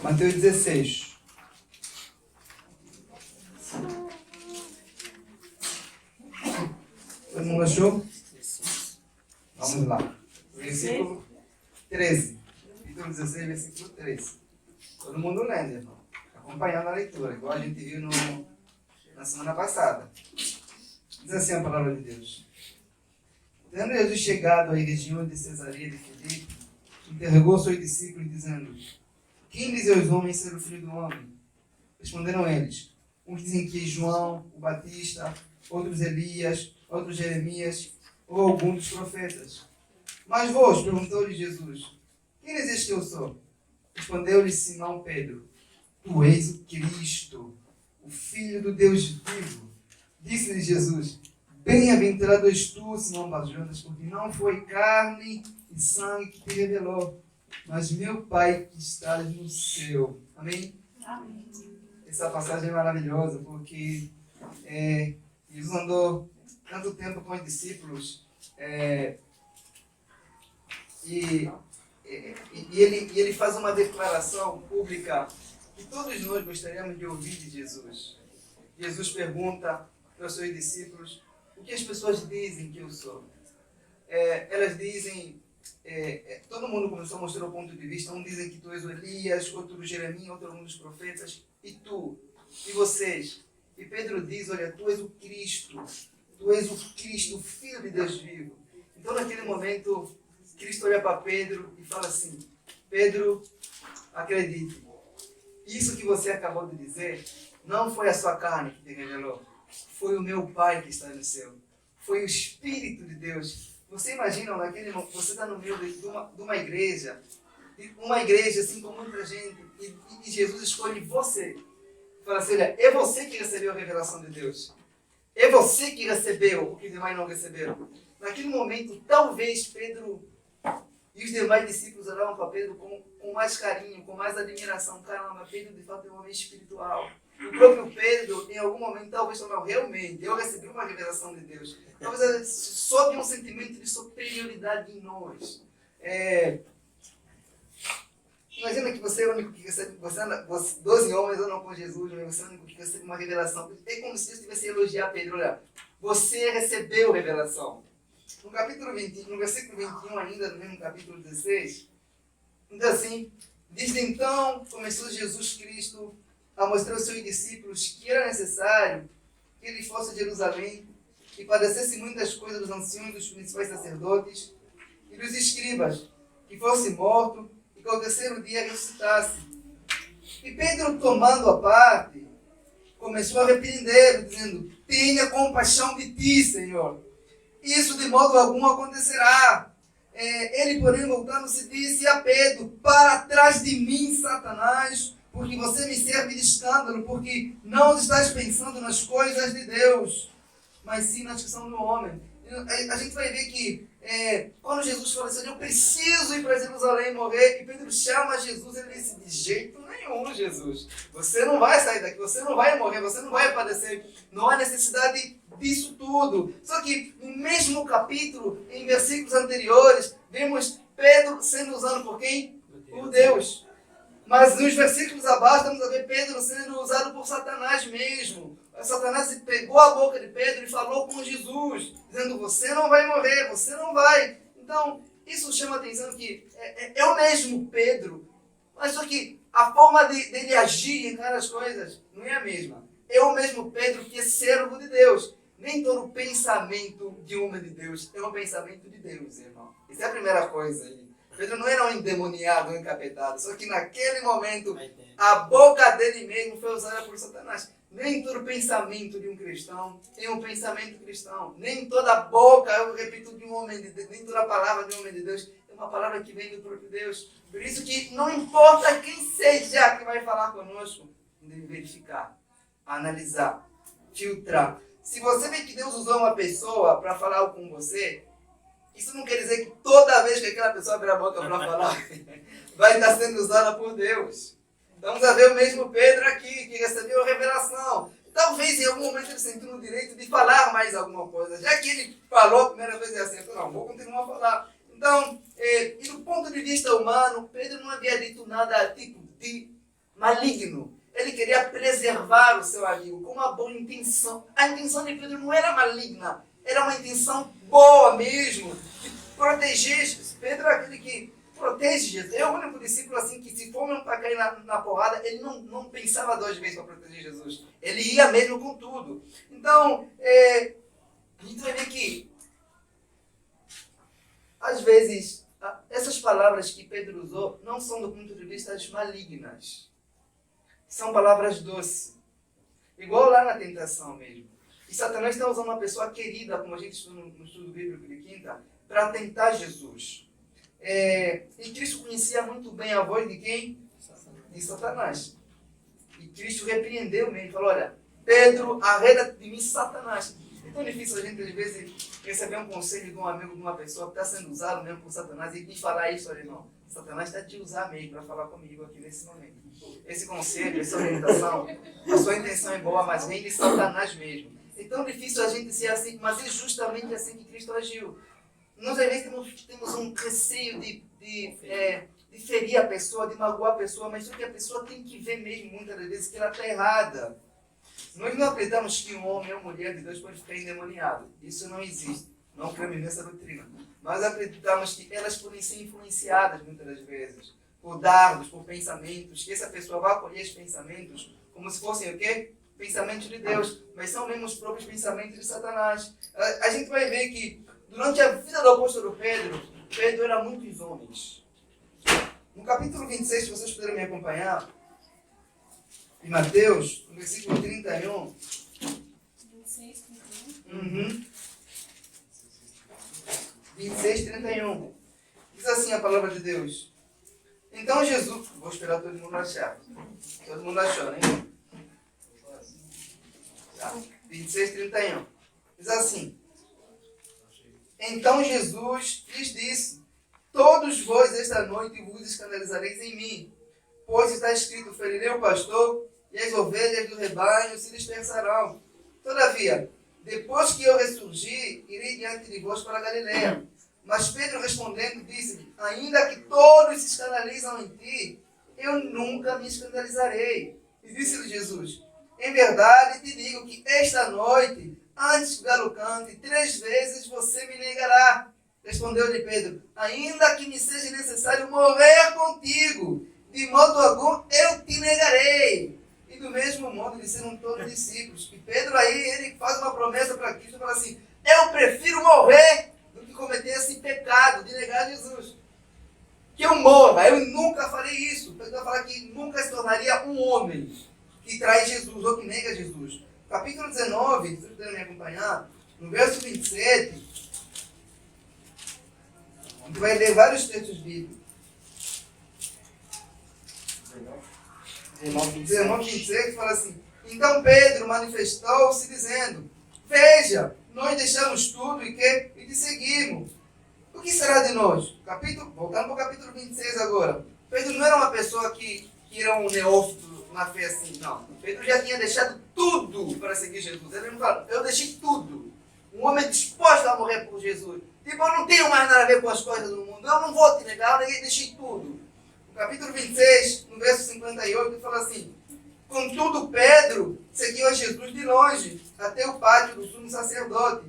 Mateus 16. Todo mundo achou? Vamos lá. Versículo 13. Capítulo 16, versículo 13. Todo mundo lendo, irmão. Acompanhando a leitura, igual a gente viu na semana passada. Diz assim a palavra de Deus. Tendo Jesus chegado à região de Cesareia de Filipe, interrogou seus discípulos, dizendo: Quem dizem os homens ser o Filho do Homem? Responderam eles: uns dizem que João, o Batista, outros Elias, outros Jeremias, ou algum dos profetas. Mas vós, perguntou-lhe Jesus: Quem dizes que eu sou? Respondeu-lhe Simão Pedro: Tu és o Cristo, o Filho do Deus vivo. Disse-lhe Jesus: Bem-aventurado és tu, Simão Barjonas, porque não foi carne e sangue que te revelou, mas meu Pai que está no céu. Amém? Amém. Essa passagem é maravilhosa, porque Jesus andou tanto tempo com os discípulos e ele faz uma declaração pública que todos nós gostaríamos de ouvir de Jesus. Jesus pergunta para os seus discípulos: o que as pessoas dizem que eu sou? Elas dizem, todo mundo começou a mostrar o ponto de vista. Um dizem que tu és o Elias, outro Jeremias, outro um dos profetas. E tu? E vocês? E Pedro diz: olha, tu és o Cristo. Tu és o Cristo, o Filho de Deus vivo. Então naquele momento, Cristo olha para Pedro e fala assim: Pedro, acredite. Isso que você acabou de dizer não foi a sua carne que te revelou. Foi o meu Pai que está no céu. Foi o Espírito de Deus. Você imagina, naquele momento, você está no meio de uma igreja assim com muita gente, e Jesus escolhe você. Fala assim: olha, é você que recebeu a revelação de Deus. É você que recebeu o que os demais não receberam. Naquele momento, talvez Pedro e os demais discípulos olhavam para Pedro com mais carinho, com mais admiração. Caramba, Pedro de fato é um homem espiritual. O próprio Pedro, em algum momento, talvez falou: realmente, eu recebi uma revelação de Deus. Talvez sob um sentimento de superioridade em nós. Imagina que você é o único que recebe, 12 homens andam com Jesus, mas você é o único que recebe uma revelação. É como se Deus tivesse elogiar Pedro: olha, você recebeu revelação. No capítulo 20, no versículo 21 ainda, no mesmo capítulo 16, diz assim: desde então começou Jesus Cristo a mostrar aos seus discípulos que era necessário que ele fosse a Jerusalém e padecesse muitas coisas dos anciãos, dos principais sacerdotes e dos escribas, que fosse morto e que ao terceiro dia ressuscitasse. E Pedro, tomando a parte, começou a repreendê-lo, dizendo: tenha compaixão de ti, Senhor. Isso de modo algum acontecerá. Ele, porém, voltando-se, disse a Pedro: para trás de mim, Satanás, porque você me serve de escândalo, porque não estás pensando nas coisas de Deus, mas sim nas que são do homem. A gente vai ver que quando Jesus fala assim: eu preciso ir para Jerusalém e morrer, e Pedro chama Jesus, ele disse: de jeito nenhum, Jesus, você não vai sair daqui, você não vai morrer, você não vai padecer, não há necessidade disso tudo. Só que no mesmo capítulo, em versículos anteriores, vemos Pedro sendo usado por quem? Por Deus. Mas nos versículos abaixo, estamos a ver Pedro sendo usado por Satanás mesmo. Satanás pegou a boca de Pedro e falou com Jesus, dizendo: você não vai morrer, você não vai. Então, isso chama a atenção que é o mesmo Pedro, mas só que a forma dele agir em as coisas não é a mesma. É o mesmo Pedro que é servo de Deus. Nem todo pensamento de homem de Deus é um pensamento de Deus, irmão. Isso é a primeira coisa aí. Pedro não era um endemoniado, um encapetado, só que naquele momento a boca dele mesmo foi usada por Satanás. Nem todo pensamento de um cristão é um pensamento cristão. Nem toda boca, eu repito, de um homem de Deus, nem toda palavra de um homem de Deus é uma palavra que vem do próprio Deus. Por isso que não importa quem seja que vai falar conosco, deve verificar, analisar, filtrar. Se você vê que Deus usou uma pessoa para falar algo com você, isso não quer dizer que toda vez que aquela pessoa abrir a boca para falar, vai estar sendo usada por Deus. Vamos a ver o mesmo Pedro aqui, que recebeu a revelação. Talvez em algum momento ele sentiu no direito de falar mais alguma coisa. Já que ele falou a primeira vez, ele assim: não, vou continuar a falar. Então, e do ponto de vista humano, Pedro não havia dito nada tipo de maligno. Ele queria preservar o seu amigo com uma boa intenção. A intenção de Pedro não era maligna, era uma intenção boa mesmo, de proteger Jesus. Pedro é aquele que protege Jesus. É o único discípulo assim que, se for mesmo para cair na porrada, ele não pensava 2 vezes para proteger Jesus. Ele ia mesmo com tudo. Então, a gente vai ver que, às vezes, essas palavras que Pedro usou não são do ponto de vista malignas. São palavras doces. Igual lá na tentação mesmo. E Satanás está usando uma pessoa querida, como a gente estuda no estudo bíblico de quinta, para tentar Jesus. E Cristo conhecia muito bem a voz de quem? De Satanás. E Cristo repreendeu mesmo. Falou, olha, Pedro, arreda de mim, Satanás. É tão difícil a gente, às vezes, receber um conselho de um amigo, de uma pessoa que está sendo usado mesmo por Satanás e falar isso, olha, não. Satanás está te usando mesmo para falar comigo aqui nesse momento. Esse conselho, essa orientação, a sua intenção é boa, mas vem de Satanás mesmo. É tão difícil a gente ser assim, mas é justamente assim que Cristo agiu. Nós, às vezes, temos um receio de ferir a pessoa, de magoar a pessoa, mas só que a pessoa tem que ver mesmo, muitas das vezes, que ela está errada. Nós não acreditamos que um homem ou mulher de Deus pode ficar endemoniado. Isso não existe. Não cremos nessa doutrina. Mas acreditamos que elas podem ser influenciadas, muitas das vezes, por dardos, por pensamentos, que essa pessoa vai acolher os pensamentos como se fossem o quê? Pensamentos de Deus. Mas são mesmo os próprios pensamentos de Satanás. A gente vai ver que, durante a vida do apóstolo Pedro era muitos homens. No capítulo 26, se vocês puderem me acompanhar, em Mateus, no versículo 31. 26, 31. 26, 31. Diz assim a palavra de Deus. Então Jesus... Vou esperar todo mundo achar. Todo mundo achou, né? Tá? 26, 31. Diz assim. Então Jesus lhes disse: todos vós esta noite vos escandalizareis em mim, pois está escrito, ferirei o pastor, e as ovelhas do rebanho se dispersarão. Todavia, depois que eu ressurgir, irei diante de vós para a Galileia. Mas Pedro respondendo disse-lhe: ainda que todos se escandalizam em ti, eu nunca me escandalizarei. E disse-lhe Jesus: em verdade te digo que esta noite, antes que o galo cante, 3 vezes você me negará. Respondeu-lhe Pedro: ainda que me seja necessário morrer contigo, de modo algum eu te negarei. E do mesmo modo disseram todos os discípulos. E Pedro aí, ele faz uma promessa para Cristo, fala assim: eu prefiro morrer do que cometer esse pecado de negar Jesus. Que eu morra, eu nunca farei isso. Pedro vai falar que nunca se tornaria um homem que trai Jesus ou que nega Jesus. Capítulo 19, se vocês puderem me acompanhar, no verso 27, a gente vai ler vários textos bíblicos. 19, 26, fala assim: então Pedro manifestou-se dizendo: veja, nós deixamos tudo e te seguimos. O que será de nós? Voltando para o capítulo 26 agora. Pedro não era uma pessoa que era um neófito na fé assim, não. Pedro já tinha deixado tudo para seguir Jesus. Ele não fala: eu deixei tudo. Um homem disposto a morrer por Jesus. Tipo, eu não tenho mais nada a ver com as coisas do mundo. Eu não vou te negar, eu deixei tudo. No capítulo 26, no verso 58, ele fala assim: contudo, Pedro seguiu a Jesus de longe, até o pátio do sumo sacerdote.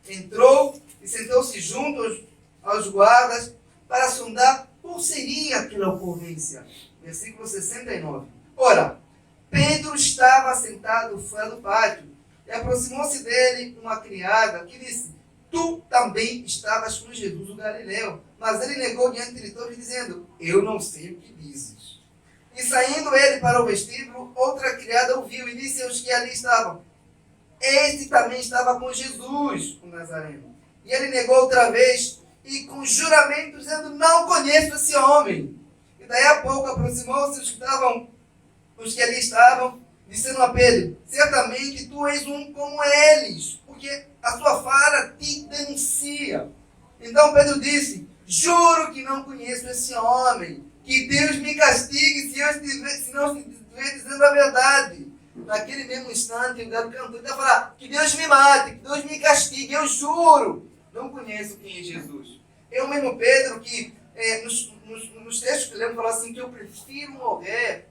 Entrou e sentou-se junto aos guardas para sondar qual seria aquela ocorrência. Versículo 69. Ora, Pedro estava sentado fora do pátio, e aproximou-se dele uma criada que disse: tu também estavas com Jesus o Galileu. Mas ele negou diante de todos, dizendo: eu não sei o que dizes. E saindo ele para o vestíbulo, outra criada ouviu e disse aos que ali estavam: este também estava com Jesus, o Nazareno. E ele negou outra vez, e com juramento, dizendo: não conheço esse homem. E daí a pouco aproximou-se os que ali estavam, dizendo a Pedro: certamente tu és um como eles, porque a sua fala te denuncia. Então Pedro disse: juro que não conheço esse homem. Que Deus me castigue se não estiver dizendo a verdade. Naquele mesmo instante, o galo cantou. Ele vai falar: que Deus me mate, que Deus me castigue. Eu juro, não conheço quem é Jesus. É o mesmo Pedro que, nos textos que lemos, falou assim: que eu prefiro morrer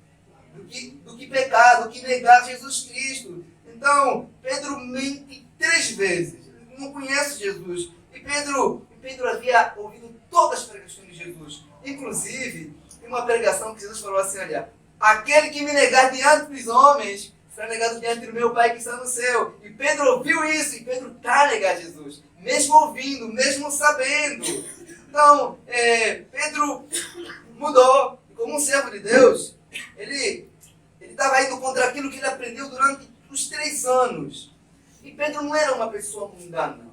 do que pecar, do que negar Jesus Cristo. Então, Pedro mente 3 vezes. Ele não conhece Jesus. E Pedro havia ouvido todas as pregações de Jesus. Inclusive, em uma pregação que Jesus falou assim, olha, aquele que me negar diante dos homens, será negado diante do meu Pai que está no céu. E Pedro ouviu isso, e Pedro está a negar Jesus. Mesmo ouvindo, mesmo sabendo. Então, Pedro mudou. E como um servo de Deus, ele estava indo contra aquilo que ele aprendeu durante os 3 anos. E Pedro não era uma pessoa mundana.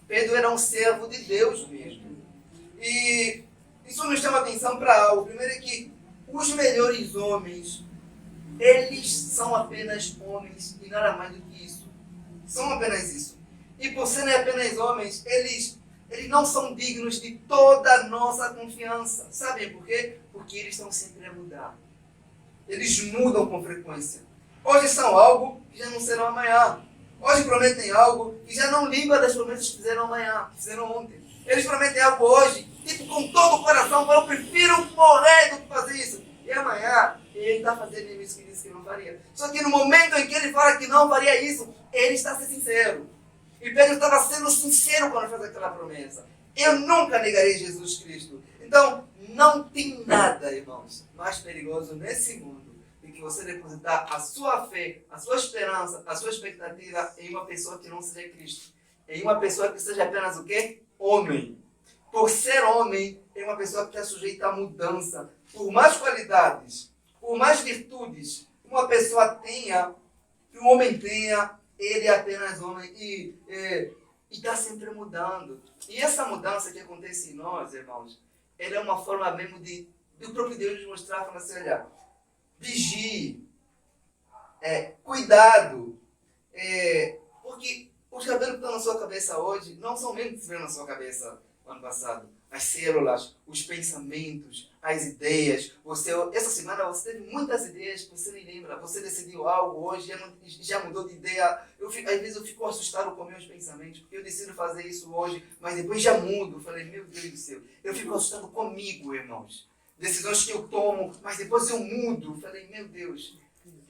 Pedro era um servo de Deus mesmo. E isso nos chama atenção para algo. Primeiro é que os melhores homens, eles são apenas homens e nada mais do que isso. São apenas isso. E por serem apenas homens, eles não são dignos de toda a nossa confiança. Sabem por quê? Porque eles estão sempre a mudar. Eles mudam com frequência. Hoje são algo que já não serão amanhã. Hoje prometem algo que já não lembra das promessas que fizeram amanhã, que fizeram ontem. Eles prometem algo hoje, tipo com todo o coração, falam, eu prefiro morrer do que fazer isso. E amanhã, ele está fazendo isso que disse que não faria. Só que no momento em que ele fala que não faria isso, ele está sendo sincero. E Pedro estava sendo sincero quando fez aquela promessa. Eu nunca negarei Jesus Cristo. Então, não tem nada, irmãos, mais perigoso nesse mundo do que você depositar a sua fé, a sua esperança, a sua expectativa em uma pessoa que não seja Cristo. Em uma pessoa que seja apenas o quê? Homem. Por ser homem, é uma pessoa que está sujeita à mudança. Por mais qualidades, por mais virtudes que uma pessoa tenha, que um homem tenha, ele é apenas homem e está sempre mudando. E essa mudança que acontece em nós, irmãos, ela é uma forma mesmo do próprio Deus nos mostrar, falando assim, olha, vigie, cuidado, porque os cabelos que estão na sua cabeça hoje não são mesmo que estiveram na sua cabeça no ano passado. As células, os pensamentos, as ideias. Essa semana você teve muitas ideias que você nem lembra. Você decidiu algo hoje, já mudou de ideia. Às vezes eu fico assustado com meus pensamentos, porque eu decido fazer isso hoje, mas depois já mudo. Eu falei, meu Deus do céu. Eu fico assustado comigo, irmãos. Decisões que eu tomo, mas depois eu mudo. Eu falei, meu Deus.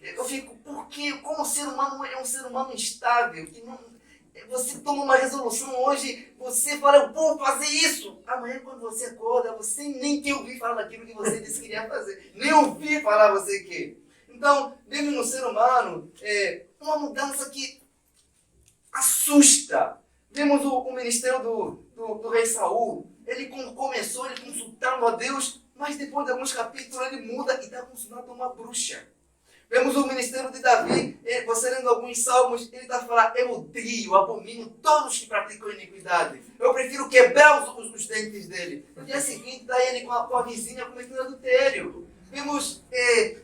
Eu fico, porque como o ser humano é um ser humano instável, que não... Você toma uma resolução hoje, você fala, eu vou fazer isso. Amanhã, quando você acorda, você nem te ouvir falar daquilo que você disse que iria fazer. Nem ouvir falar você que. Então, vemos no ser humano uma mudança que assusta. Vemos o ministério do rei Saul. Ele começou, ele consultando a Deus, mas depois de alguns capítulos ele muda e está consultando uma bruxa. Vemos o ministério de Davi, você lendo alguns salmos, ele está falando, eu odeio, abomino todos que praticam iniquidade. Eu prefiro quebrar os dentes dele. No dia seguinte está ele com a vizinha cometendo adultério. Vemos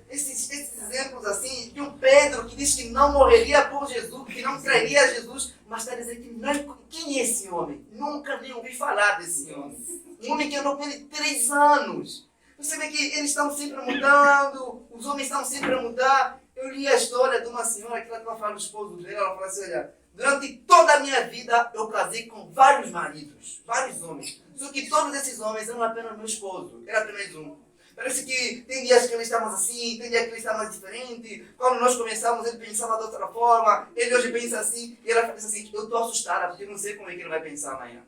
esses exemplos assim, de um Pedro que diz que não morreria por Jesus, que não trairia Jesus, mas está dizendo que não, quem é esse homem? Nunca nem ouvi falar desse homem. Um homem que andou com ele 3 anos. Você vê que eles estão sempre mudando, os homens estão sempre a mudar. Eu li a história de uma senhora que ela estava falando do esposo dela, ela falou assim, olha, durante toda a minha vida eu casei com vários maridos, vários homens. Só que todos esses homens eram apenas meu esposo, era apenas um. Parece que tem dias que ele está mais assim, tem dias que ele está mais diferente. Quando nós começamos, ele pensava de outra forma, ele hoje pensa assim, e ela disse assim, eu estou assustada, porque eu não sei como é que ele vai pensar amanhã.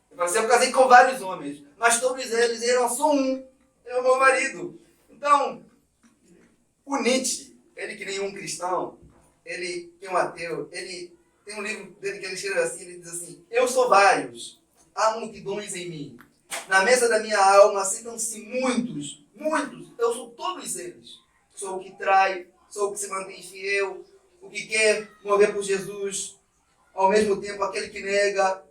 Eu falei assim, eu casei com vários homens, mas todos eles eram só um. É o meu marido. Então, o Nietzsche, ele que nenhum cristão, ele que é um ateu, ele tem um livro dele que ele escreve assim, ele diz assim, eu sou vários, há multidões em mim. Na mesa da minha alma sentam-se muitos, eu sou todos eles. Sou o que trai, sou o que se mantém fiel, o que quer morrer por Jesus, ao mesmo tempo aquele que nega.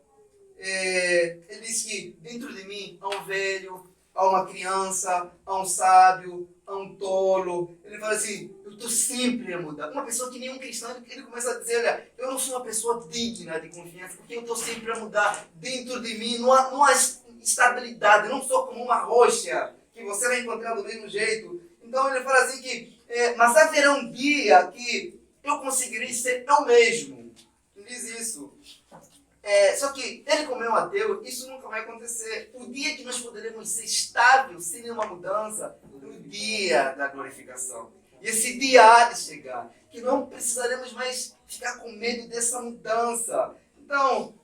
Ele diz que dentro de mim há um velho, há uma criança, há um sábio, há um tolo. Ele fala assim, eu estou sempre a mudar. Uma pessoa que nem um cristão, ele começa a dizer, olha, eu não sou uma pessoa digna de confiança, porque eu estou sempre a mudar. Dentro de mim não há estabilidade, eu não sou como uma rocha, que você vai encontrar do mesmo jeito. Então ele fala assim que, mas haverá um dia que eu conseguirei ser eu mesmo. Ele diz isso. Só que ele, como é um ateu, isso nunca vai acontecer. O dia que nós poderemos ser estáveis, sem nenhuma mudança, no dia da glorificação. E esse dia há de chegar, que não precisaremos mais ficar com medo dessa mudança. Então,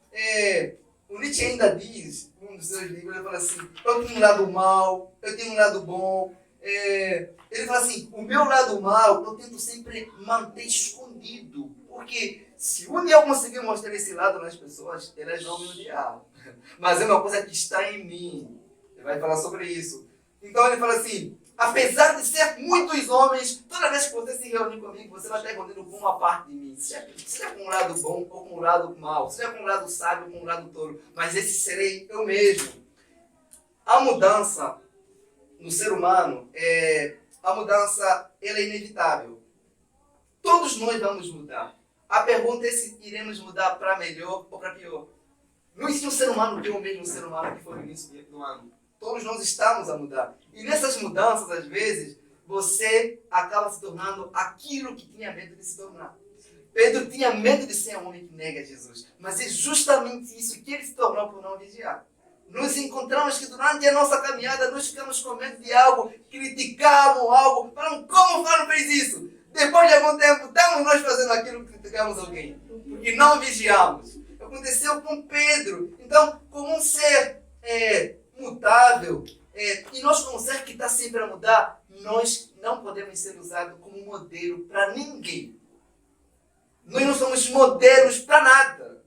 o Nietzsche ainda diz, em um dos seus livros, ele fala assim, eu tenho um lado mal, eu tenho um lado bom. Ele fala assim, o meu lado mal eu tento sempre manter escondido. Porque se um dia eu conseguir mostrar esse lado nas pessoas, elas vão me odiar. Mas é uma coisa que está em mim. Ele vai falar sobre isso. Então ele fala assim, apesar de ser muitos homens, toda vez que você se reunir comigo, você vai estar reunindo com uma parte de mim. Seja com um lado bom ou com um lado mau. Seja com um lado sábio ou com um lado tolo. Mas esse serei eu mesmo. A mudança no ser humano, a mudança ela é inevitável. Todos nós vamos mudar. A pergunta é se iremos mudar para melhor ou para pior. Não existe um ser humano que é o mesmo ser humano que foi no início do ano. Todos nós estamos a mudar. E nessas mudanças, às vezes, você acaba se tornando aquilo que tinha medo de se tornar. Pedro tinha medo de ser um homem que nega Jesus. Mas é justamente isso que ele se tornou por não vigiar. Nos encontramos que durante a nossa caminhada nós ficamos com medo de algo, criticamos algo, falamos, como o Faro fez isso? Depois de algum tempo, estamos nós fazendo aquilo que criticamos alguém. Porque não vigiamos. Aconteceu com Pedro. Então, como um ser mutável, e nós como um ser que está sempre a mudar, nós não podemos ser usados como modelo para ninguém. Nós não somos modelos para nada.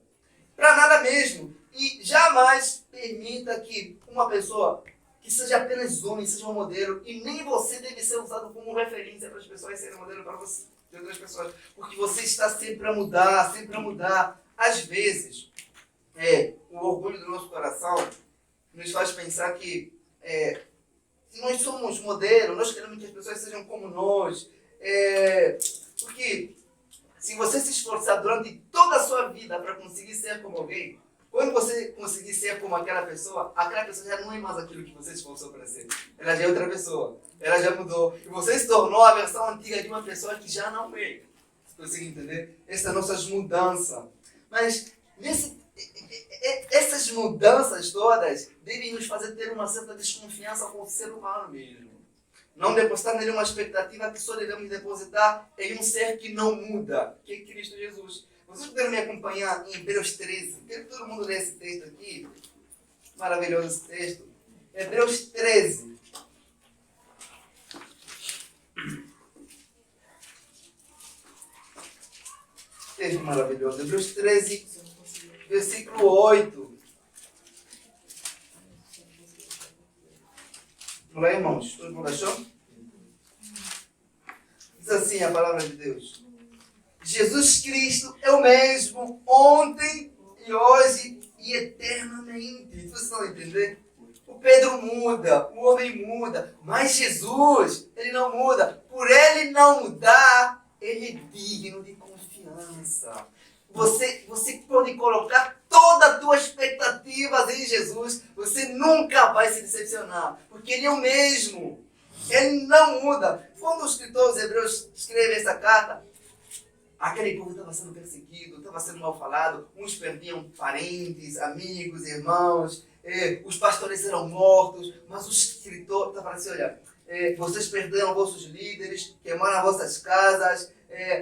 Para nada mesmo. E jamais permita que uma pessoa que seja apenas homem seja um modelo, e nem você deve ser usado como referência para as pessoas serem modelo para você, de outras pessoas. Porque você está sempre a mudar, sempre a mudar. Às vezes, o orgulho do nosso coração nos faz pensar que se nós somos modelo, nós queremos que as pessoas sejam como nós. Porque se você se esforçar durante toda a sua vida para conseguir ser como alguém, quando você conseguir ser como aquela pessoa já não é mais aquilo que você se esforçou para ser. Ela já é outra pessoa. Ela já mudou. E você se tornou a versão antiga de uma pessoa que já não é. Você consegue entender? Essas nossas mudanças. Mas essas mudanças todas devem nos fazer ter uma certa desconfiança com o ser humano mesmo. Não depositar nele uma expectativa que só devemos depositar em um ser que não muda, que é Cristo Jesus. Vocês puderam me acompanhar em Hebreus 13? Quero que todo mundo lê esse texto aqui. Maravilhoso esse texto. Hebreus 13. Texto maravilhoso. Hebreus 13, versículo 8. Vamos lá, irmãos? Todo mundo achou? Diz assim a palavra de Deus. Jesus Cristo é o mesmo ontem e hoje e eternamente. Vocês estão a entender? O Pedro muda, o homem muda, mas Jesus, ele não muda. Por ele não mudar, ele é digno de confiança. Você pode colocar toda a tua expectativa em Jesus, você nunca vai se decepcionar, porque ele é o mesmo. Ele não muda. Quando o escritor dos Hebreus escreve essa carta, aquele povo estava sendo perseguido, estava sendo mal falado, uns perdiam parentes, amigos, irmãos, os pastores eram mortos, mas o escritor estava assim, olha, vocês perderam vossos líderes, queimaram vossas casas,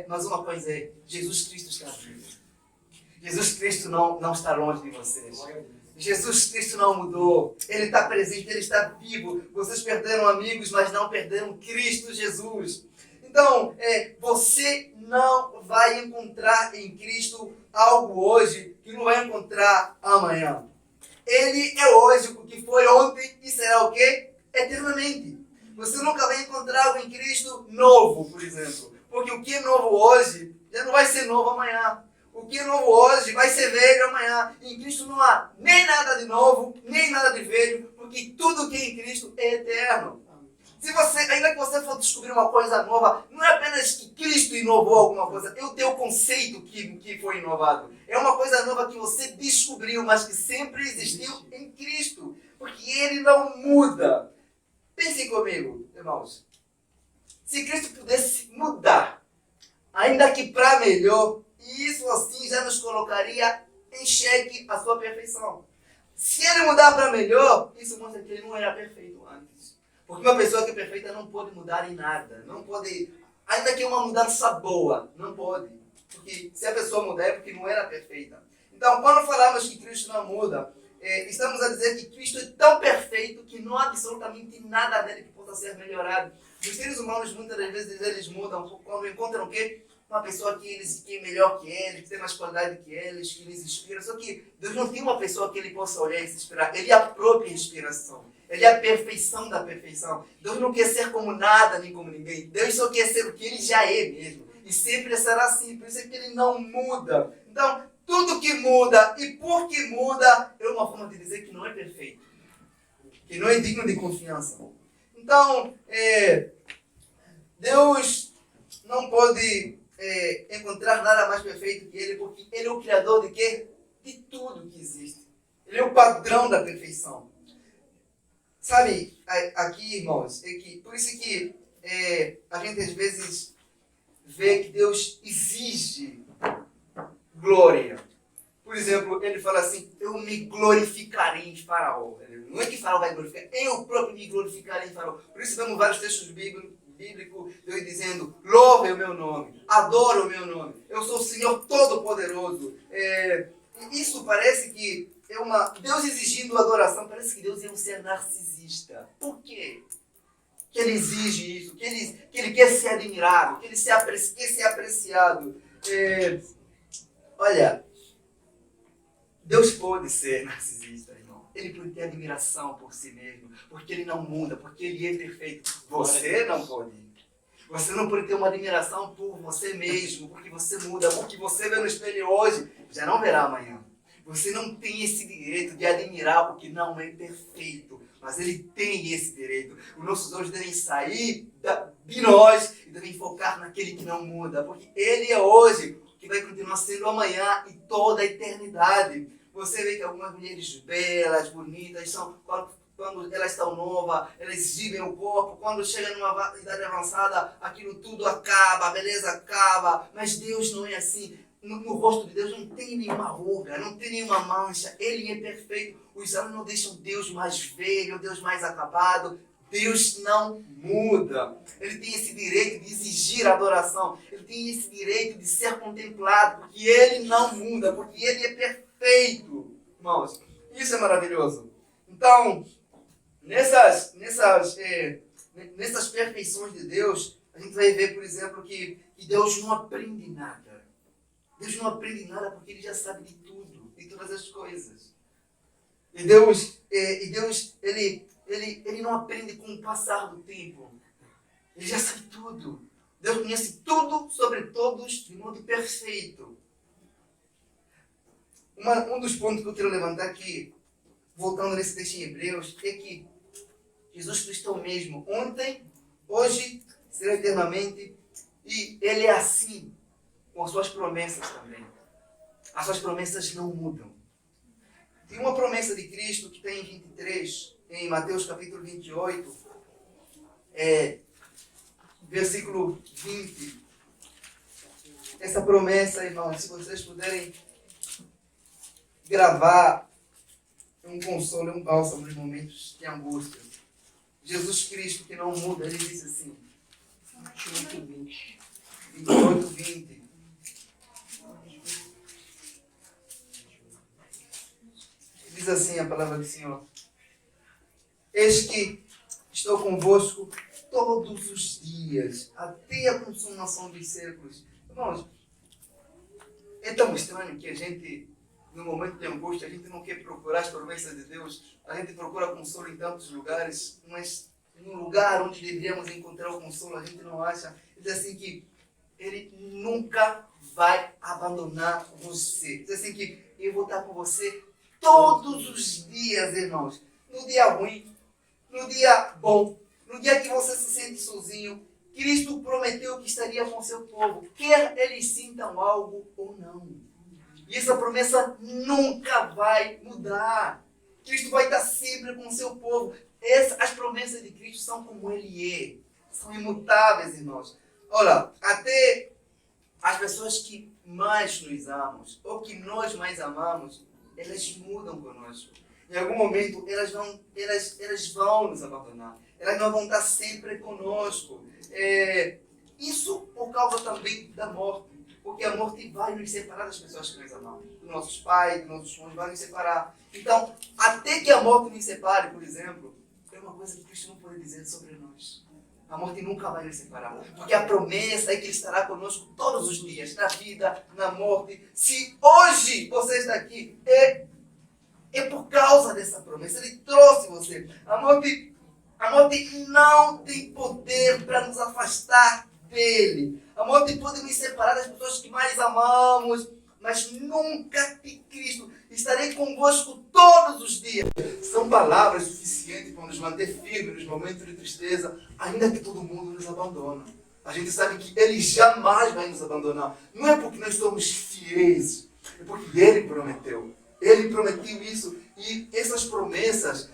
mas uma coisa é, Jesus Cristo está vivo. Jesus Cristo não está longe de vocês. Jesus Cristo não mudou. Ele está presente, Ele está vivo. Vocês perderam amigos, mas não perderam Cristo Jesus. Então, você não vai encontrar em Cristo algo hoje que não vai encontrar amanhã. Ele é hoje o que foi ontem e será o quê? Eternamente. Você nunca vai encontrar algo em Cristo novo, por exemplo. Porque o que é novo hoje já não vai ser novo amanhã. O que é novo hoje vai ser velho amanhã. Em Cristo não há nem nada de novo, nem nada de velho, porque tudo que é em Cristo é eterno. Ainda que você for descobrir uma coisa nova, não é apenas que Cristo inovou alguma coisa, é o teu conceito que foi inovado. É uma coisa nova que você descobriu, mas que sempre existiu em Cristo, porque Ele não muda. Pensem comigo, irmãos. Se Cristo pudesse mudar, ainda que para melhor, isso assim já nos colocaria em xeque a sua perfeição. Se Ele mudar para melhor, isso mostra que Ele não era perfeito antes. Porque uma pessoa que é perfeita não pode mudar em nada. Não pode ainda que uma mudança boa, não pode. Porque se a pessoa mudar é porque não era perfeita. Então, quando falamos que Cristo não muda, estamos a dizer que Cristo é tão perfeito que não há absolutamente nada dele que possa ser melhorado. Os seres humanos, muitas das vezes, eles mudam quando encontram o quê? Uma pessoa que é melhor que eles, que tem mais qualidade que eles, que lhes inspira. Só que Deus não tem uma pessoa que ele possa olhar e se inspirar. Ele é a própria inspiração. Ele é a perfeição da perfeição. Deus não quer ser como nada, nem como ninguém. Deus só quer ser o que ele já é mesmo. E sempre será assim. Por isso é que ele não muda. Então, tudo que muda e por que muda é uma forma de dizer que não é perfeito. Que não é digno de confiança. Então, Deus não pode encontrar nada mais perfeito que ele, porque ele é o criador de quê? De tudo que existe. Ele é o padrão da perfeição. Sabe, aqui, irmãos, por isso que a gente às vezes vê que Deus exige glória. Por exemplo, ele fala assim, eu me glorificarei em Faraó. Não é que Faraó vai glorificar, eu próprio me glorificarei em Faraó. Por isso vemos vários textos bíblicos, Deus dizendo, louve o meu nome, adora o meu nome, eu sou o Senhor Todo-Poderoso. Isso parece que Deus exigindo adoração, parece que Deus é um ser narcisista. Por quê? Que ele exige isso, que ele quer ser admirado, que ele quer ser apreciado. Olha, Deus pode ser narcisista, irmão. Ele pode ter admiração por si mesmo, porque ele não muda, porque ele é perfeito. Você não pode. Você não pode ter uma admiração por você mesmo, porque você muda, porque você vê no espelho hoje, já não verá amanhã. Você não tem esse direito de admirar o que não é perfeito, mas ele tem esse direito. Os nossos olhos devem sair de nós e devem focar naquele que não muda, porque ele é hoje que vai continuar sendo amanhã e toda a eternidade. Você vê que algumas mulheres belas, bonitas, quando elas estão novas, elas exibem o corpo. Quando chega numa idade avançada, aquilo tudo acaba, a beleza acaba. Mas Deus não é assim. No rosto de Deus não tem nenhuma ruga, não tem nenhuma mancha. Ele é perfeito. Os olhos não deixam Deus mais velho, Deus mais acabado. Deus não muda. Ele tem esse direito de exigir adoração. Ele tem esse direito de ser contemplado, porque ele não muda, porque ele é perfeito. Irmãos, isso é maravilhoso. Então, nessas perfeições de Deus, a gente vai ver, por exemplo, que Deus não aprende nada. Deus não aprende nada porque ele já sabe de tudo, de todas as coisas. E Deus ele não aprende com o passar do tempo. Ele já sabe tudo. Deus conhece tudo sobre todos de modo perfeito. Um dos pontos que eu quero levantar aqui, voltando nesse texto em Hebreus, é que Jesus Cristo é o mesmo ontem, hoje, será eternamente, e ele é assim com as suas promessas também. As suas promessas não mudam. Tem uma promessa de Cristo que tem em 23, em Mateus capítulo 28, versículo 20. Essa promessa, irmãos, se vocês puderem gravar, é um consolo, é um bálsamo nos momentos de angústia. Jesus Cristo, que não muda, ele disse assim, 28, 20. Diz assim a palavra do Senhor. Eis que estou convosco todos os dias, até a consumação dos séculos. Irmãos, é tão estranho que a gente, no momento de angústia, a gente não quer procurar as promessas de Deus. A gente procura consolo em tantos lugares, mas no lugar onde deveríamos encontrar o consolo, a gente não acha. Diz assim que ele nunca vai abandonar você. Diz assim que eu vou estar com você todos os dias, irmãos. No dia ruim, no dia bom, no dia que você se sente sozinho, Cristo prometeu que estaria com seu povo, quer eles sintam algo ou não. E essa promessa nunca vai mudar. Cristo vai estar sempre com seu povo. As promessas de Cristo são como Ele é. São imutáveis, irmãos. Olha, até as pessoas que mais nos amamos, ou que nós mais amamos, elas mudam conosco. Em algum momento, elas vão nos abandonar. Elas não vão estar sempre conosco. Isso por causa também da morte. Porque a morte vai nos separar das pessoas que nós amamos. Dos nossos pais, dos nossos filhos, vai nos separar. Então, até que a morte nos separe, por exemplo, é uma coisa que Cristo não pode dizer sobre nós. A morte nunca vai nos separar. Porque a promessa é que Ele estará conosco todos os dias, na vida, na morte. Se hoje você está aqui, é por causa dessa promessa. Ele trouxe você. A morte não tem poder para nos afastar dele. A morte pode nos separar das pessoas que mais amamos, mas nunca de Cristo. Estarei convosco todos os dias. São palavras suficientes para nos manter firmes nos momentos de tristeza, ainda que todo mundo nos abandone. A gente sabe que Ele jamais vai nos abandonar. Não é porque nós somos fiéis, é porque Ele prometeu. Ele prometeu isso. E essas promessas,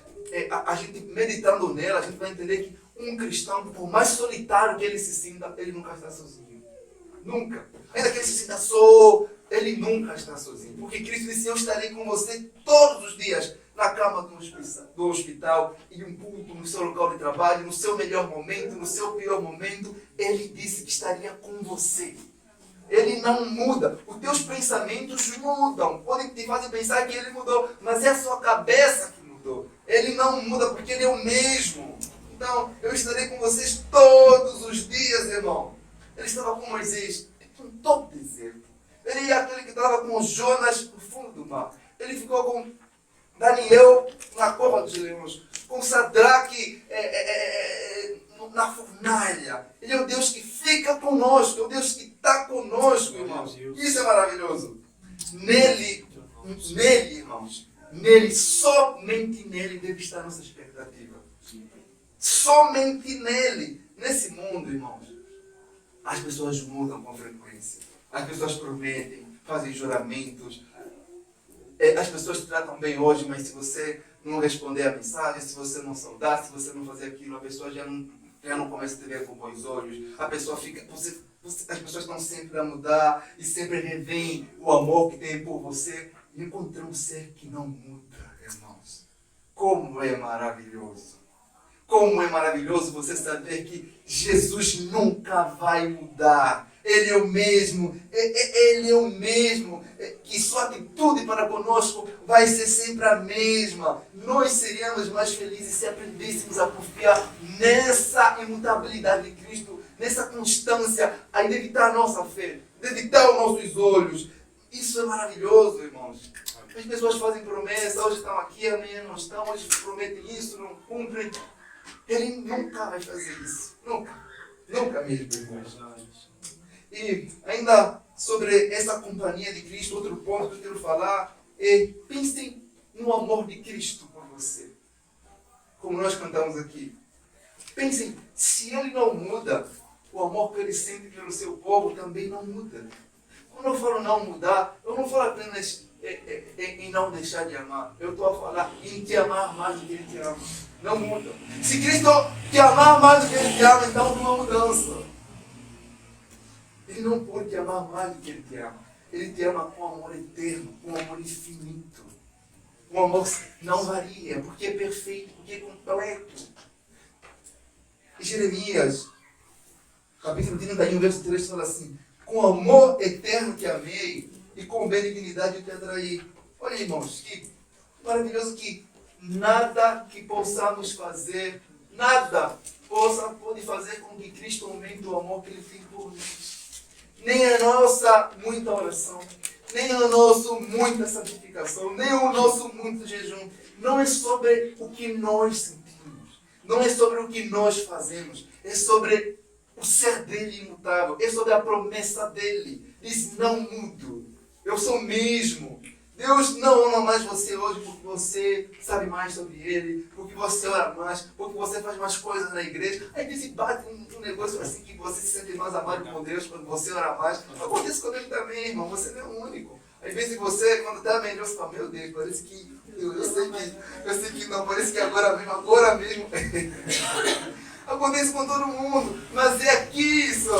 a gente meditando nela, a gente vai entender que um cristão, por mais solitário que ele se sinta, ele nunca está sozinho. Nunca. Ainda que ele se sinta só, ele nunca está sozinho. Porque Cristo disse, eu estarei com você todos os dias, na cama do hospital, em um culto, no seu local de trabalho, no seu melhor momento, no seu pior momento. Ele disse que estaria com você. Ele não muda. Os teus pensamentos mudam. Podem te fazer pensar que ele mudou, mas é a sua cabeça que mudou. Ele não muda porque ele é o mesmo. Então, eu estarei com vocês todos os dias, irmão. Ele estava com Moisés em todo o deserto. Ele é aquele que estava com Jonas no fundo do mar. Ele ficou com Daniel na cova dos leões. Com Sadraque na fornalha. Ele é o Deus que fica conosco. É o Deus que está conosco, irmãos. Isso é maravilhoso. Nele, irmãos. Nele, somente nele deve estar a nossa expectativa. Somente nele. Nesse mundo, irmãos, as pessoas mudam com frequência. As pessoas prometem, fazem juramentos. As pessoas te tratam bem hoje, mas se você não responder a mensagem, se você não saudar, se você não fazer aquilo, a pessoa já não começa a te ver com bons olhos. A pessoa fica... as pessoas estão sempre a mudar e sempre revêem o amor que tem por você. E encontramos um ser que não muda, irmãos. Como é maravilhoso. Como é maravilhoso você saber que Jesus nunca vai mudar. Ele é o mesmo. Ele é o mesmo. Que sua atitude para conosco vai ser sempre a mesma. Nós seríamos mais felizes se aprendêssemos a confiar nessa imutabilidade de Cristo, nessa constância, a evitar a nossa fé, evitar os nossos olhos. Isso é maravilhoso, irmãos. As pessoas fazem promessa, hoje estão aqui, amanhã não estão, hoje prometem isso, não cumprem. Ele nunca vai fazer isso. Nunca. Nunca mesmo, irmãos. E ainda sobre essa companhia de Cristo, outro ponto que eu quero falar é: pensem no amor de Cristo por você. Como nós cantamos aqui. Pensem, se Ele não muda, o amor que Ele sente pelo seu povo também não muda. Quando eu falo não mudar, eu não falo apenas em não deixar de amar. Eu estou a falar em te amar mais do que Ele te ama. Não muda. Se Cristo te amar mais do que Ele te ama, então não há mudança. Ele não pode te amar mais do que Ele te ama. Ele te ama com amor eterno, com amor infinito. Um amor que não varia, porque é perfeito, porque é completo. E Jeremias, capítulo 31, verso 3, fala assim: com amor eterno te amei e com benignidade eu te atraí. Olha, irmãos, que maravilhoso que nada que possamos fazer, nada pode fazer com que Cristo aumente o amor que Ele tem por nós. Nem a nossa muita oração, nem o nosso muita santificação, nem o nosso muito jejum. Não é sobre o que nós sentimos, não é sobre o que nós fazemos, é sobre o ser dele imutável, é sobre a promessa dele. Diz: não mudo, eu sou o mesmo. Deus não ama mais você hoje porque você sabe mais sobre Ele, porque você ora mais, porque você faz mais coisas na igreja. Aí vezes bate um negócio assim que você se sente mais amado por Deus quando você ora mais. Acontece com Ele também, irmão. Você não é o único. Às vezes você, quando está melhor, você fala: meu Deus, parece que eu sei que não, parece que agora mesmo. Acontece com todo mundo, mas é aqui isso.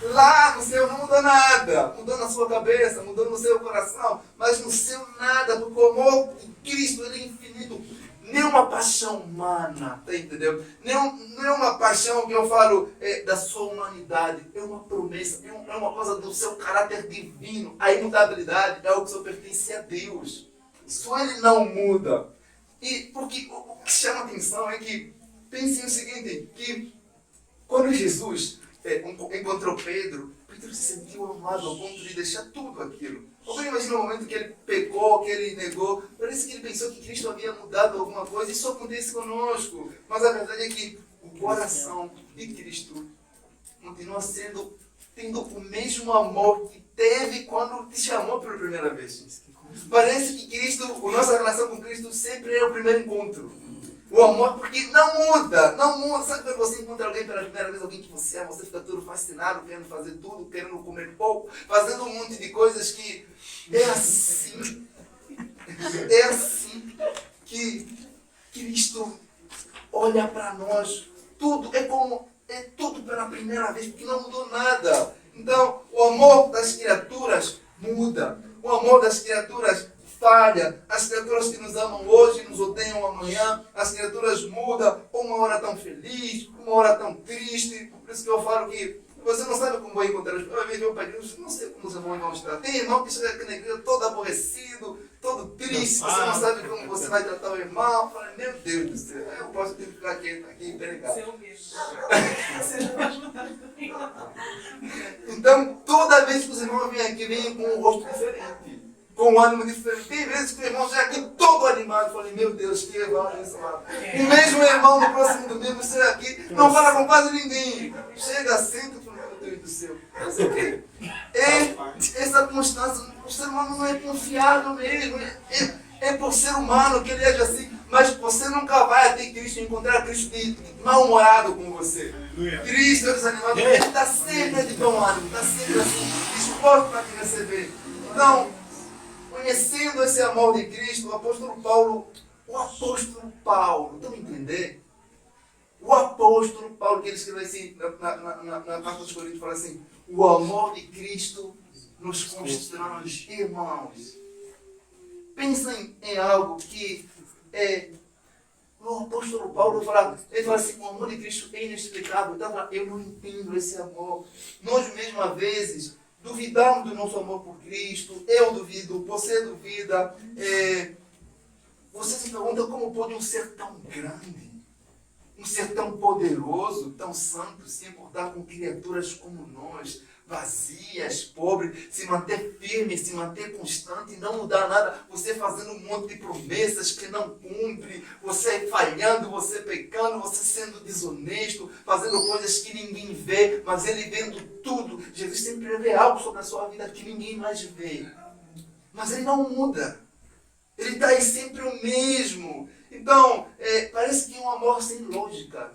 Lá no céu não muda nada. Mudou na sua cabeça, mudou no seu coração, mas no céu nada, porque o amor de Cristo, Ele é infinito. nem uma paixão humana, tá entendendo? Não é uma paixão que eu falo da sua humanidade, é uma promessa, é uma coisa do seu caráter divino. A imutabilidade é algo que só pertence a Deus. Isso ele não muda. E porque o que chama a atenção é que, pensem o seguinte, que quando Jesus encontrou Pedro, Pedro se sentiu amado ao ponto de deixar tudo aquilo. Alguém imagina o momento que ele pecou, que ele negou, parece que ele pensou que Cristo havia mudado alguma coisa. Isso acontece conosco. Mas a verdade é que o coração de Cristo continua tendo o mesmo amor que teve quando te chamou pela primeira vez. Parece que Cristo, a nossa relação com Cristo sempre é o primeiro encontro. O amor, porque não muda. Sabe quando você encontra alguém pela primeira vez, alguém que você ama, você fica todo fascinado, querendo fazer tudo, querendo comer pouco, fazendo um monte de coisas que é assim. É assim que Cristo olha para nós. Tudo é tudo pela primeira vez, porque não mudou nada. Então, o amor das criaturas muda. O amor das criaturas falha. As criaturas que nos amam hoje nos odeiam amanhã. As criaturas mudam. Uma hora tão feliz, uma hora tão triste. Por isso que eu falo que você não sabe como vai encontrar os irmãos. Meu pai, não sei como os irmãos vão estar. Tem irmão que chega aqui na igreja todo aborrecido, todo triste. Você não sabe como você vai tratar o irmão. Fala, meu Deus do céu, eu posso ter que ficar aqui empregado. Seu mesmo. Você não vai ajudar ninguém. Então, toda vez que os irmãos vêm aqui, vêm com um rosto diferente, com um ânimo diferente. Tem vezes que o irmão chega aqui todo animado, falei, meu Deus, que irmão é esse lá? O mesmo irmão no próximo domingo chega aqui, não fala com quase ninguém. Chega, senta e fala, meu Deus do céu. Mas o quê? Essa constância, o ser humano não é confiável mesmo. É por ser humano que ele age assim, mas você nunca vai até Cristo encontrar Cristo mal-humorado com você. Cristo é desanimado, ele está sempre de bom ânimo, está sempre assim, disposto para te receber. Então, conhecendo esse amor de Cristo, o apóstolo Paulo, estão a entender? O apóstolo Paulo, que ele escreveu assim, na carta dos Coríntios, fala assim, o amor de Cristo nos constrange, irmãos. Pensem em algo que o apóstolo Paulo fala assim, o amor de Cristo é inexplicável. Então, eu não entendo esse amor. Nós mesmo, às vezes, duvidamos do nosso amor por Cristo. Eu duvido, você duvida. Você se pergunta como pode um ser tão grande, um ser tão poderoso, tão santo, se importar com criaturas como nós, vazias, pobres, se manter firme, se manter constante e não mudar nada, você fazendo um monte de promessas que não cumpre, você falhando, você pecando, você sendo desonesto, fazendo coisas que ninguém vê, mas ele vendo tudo. Jesus sempre vê algo sobre a sua vida que ninguém mais vê. Mas ele não muda. Ele está aí sempre o mesmo. Então, parece que é um amor sem lógica.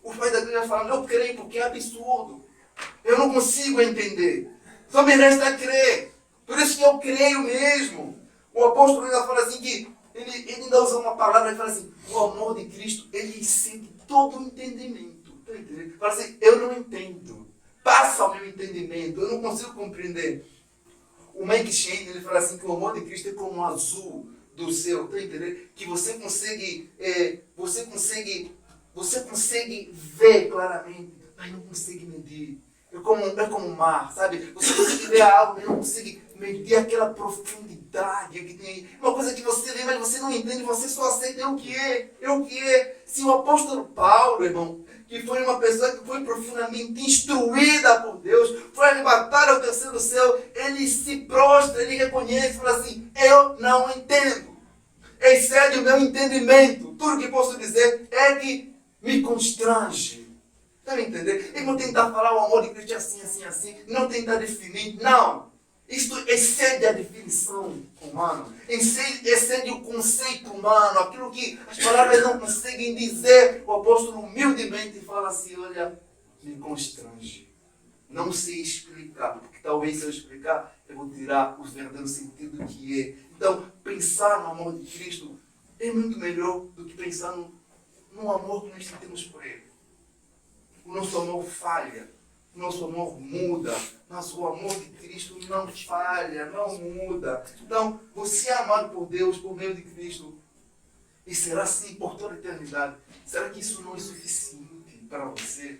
O pai da igreja fala, eu creio porque é absurdo. Eu não consigo entender. Só me resta crer. Por isso que eu creio mesmo. O apóstolo ainda fala assim que ele ainda usa uma palavra e fala assim, o amor de Cristo, ele excede todo o entendimento. Está entendendo? Fala assim, eu não entendo. Passa o meu entendimento. Eu não consigo compreender. O Mike Shane, ele fala assim que o amor de Cristo é como o azul do céu. Está entendendo? Que você consegue ver claramente, mas não consegue medir. É como o mar, sabe? Você consegue ver algo, mas não consegue medir aquela profundidade que tem. Uma coisa que você vê, mas você não entende, você só aceita, é o que é. Se o apóstolo Paulo, irmão, que foi uma pessoa que foi profundamente instruída por Deus, foi arrebatada ao terceiro céu, ele se prostra, ele reconhece, fala assim, eu não entendo. Excede o meu entendimento. Tudo que posso dizer é que me constrange. Está me entendendo? E não tentar falar o amor de Cristo assim. Não tentar definir. Não. Isto excede a definição humana. Excede o conceito humano. Aquilo que as palavras não conseguem dizer. O apóstolo humildemente fala assim, olha, me constrange. Não sei explicar. Porque talvez se eu explicar, eu vou tirar o verdadeiro sentido que é. Então, pensar no amor de Cristo é muito melhor do que pensar no amor que nós sentimos por Ele. O nosso amor falha, o nosso amor muda, mas o amor de Cristo não falha, não muda. Então, você é amado por Deus por meio de Cristo. e será assim por toda a eternidade. Será que isso não é suficiente para você?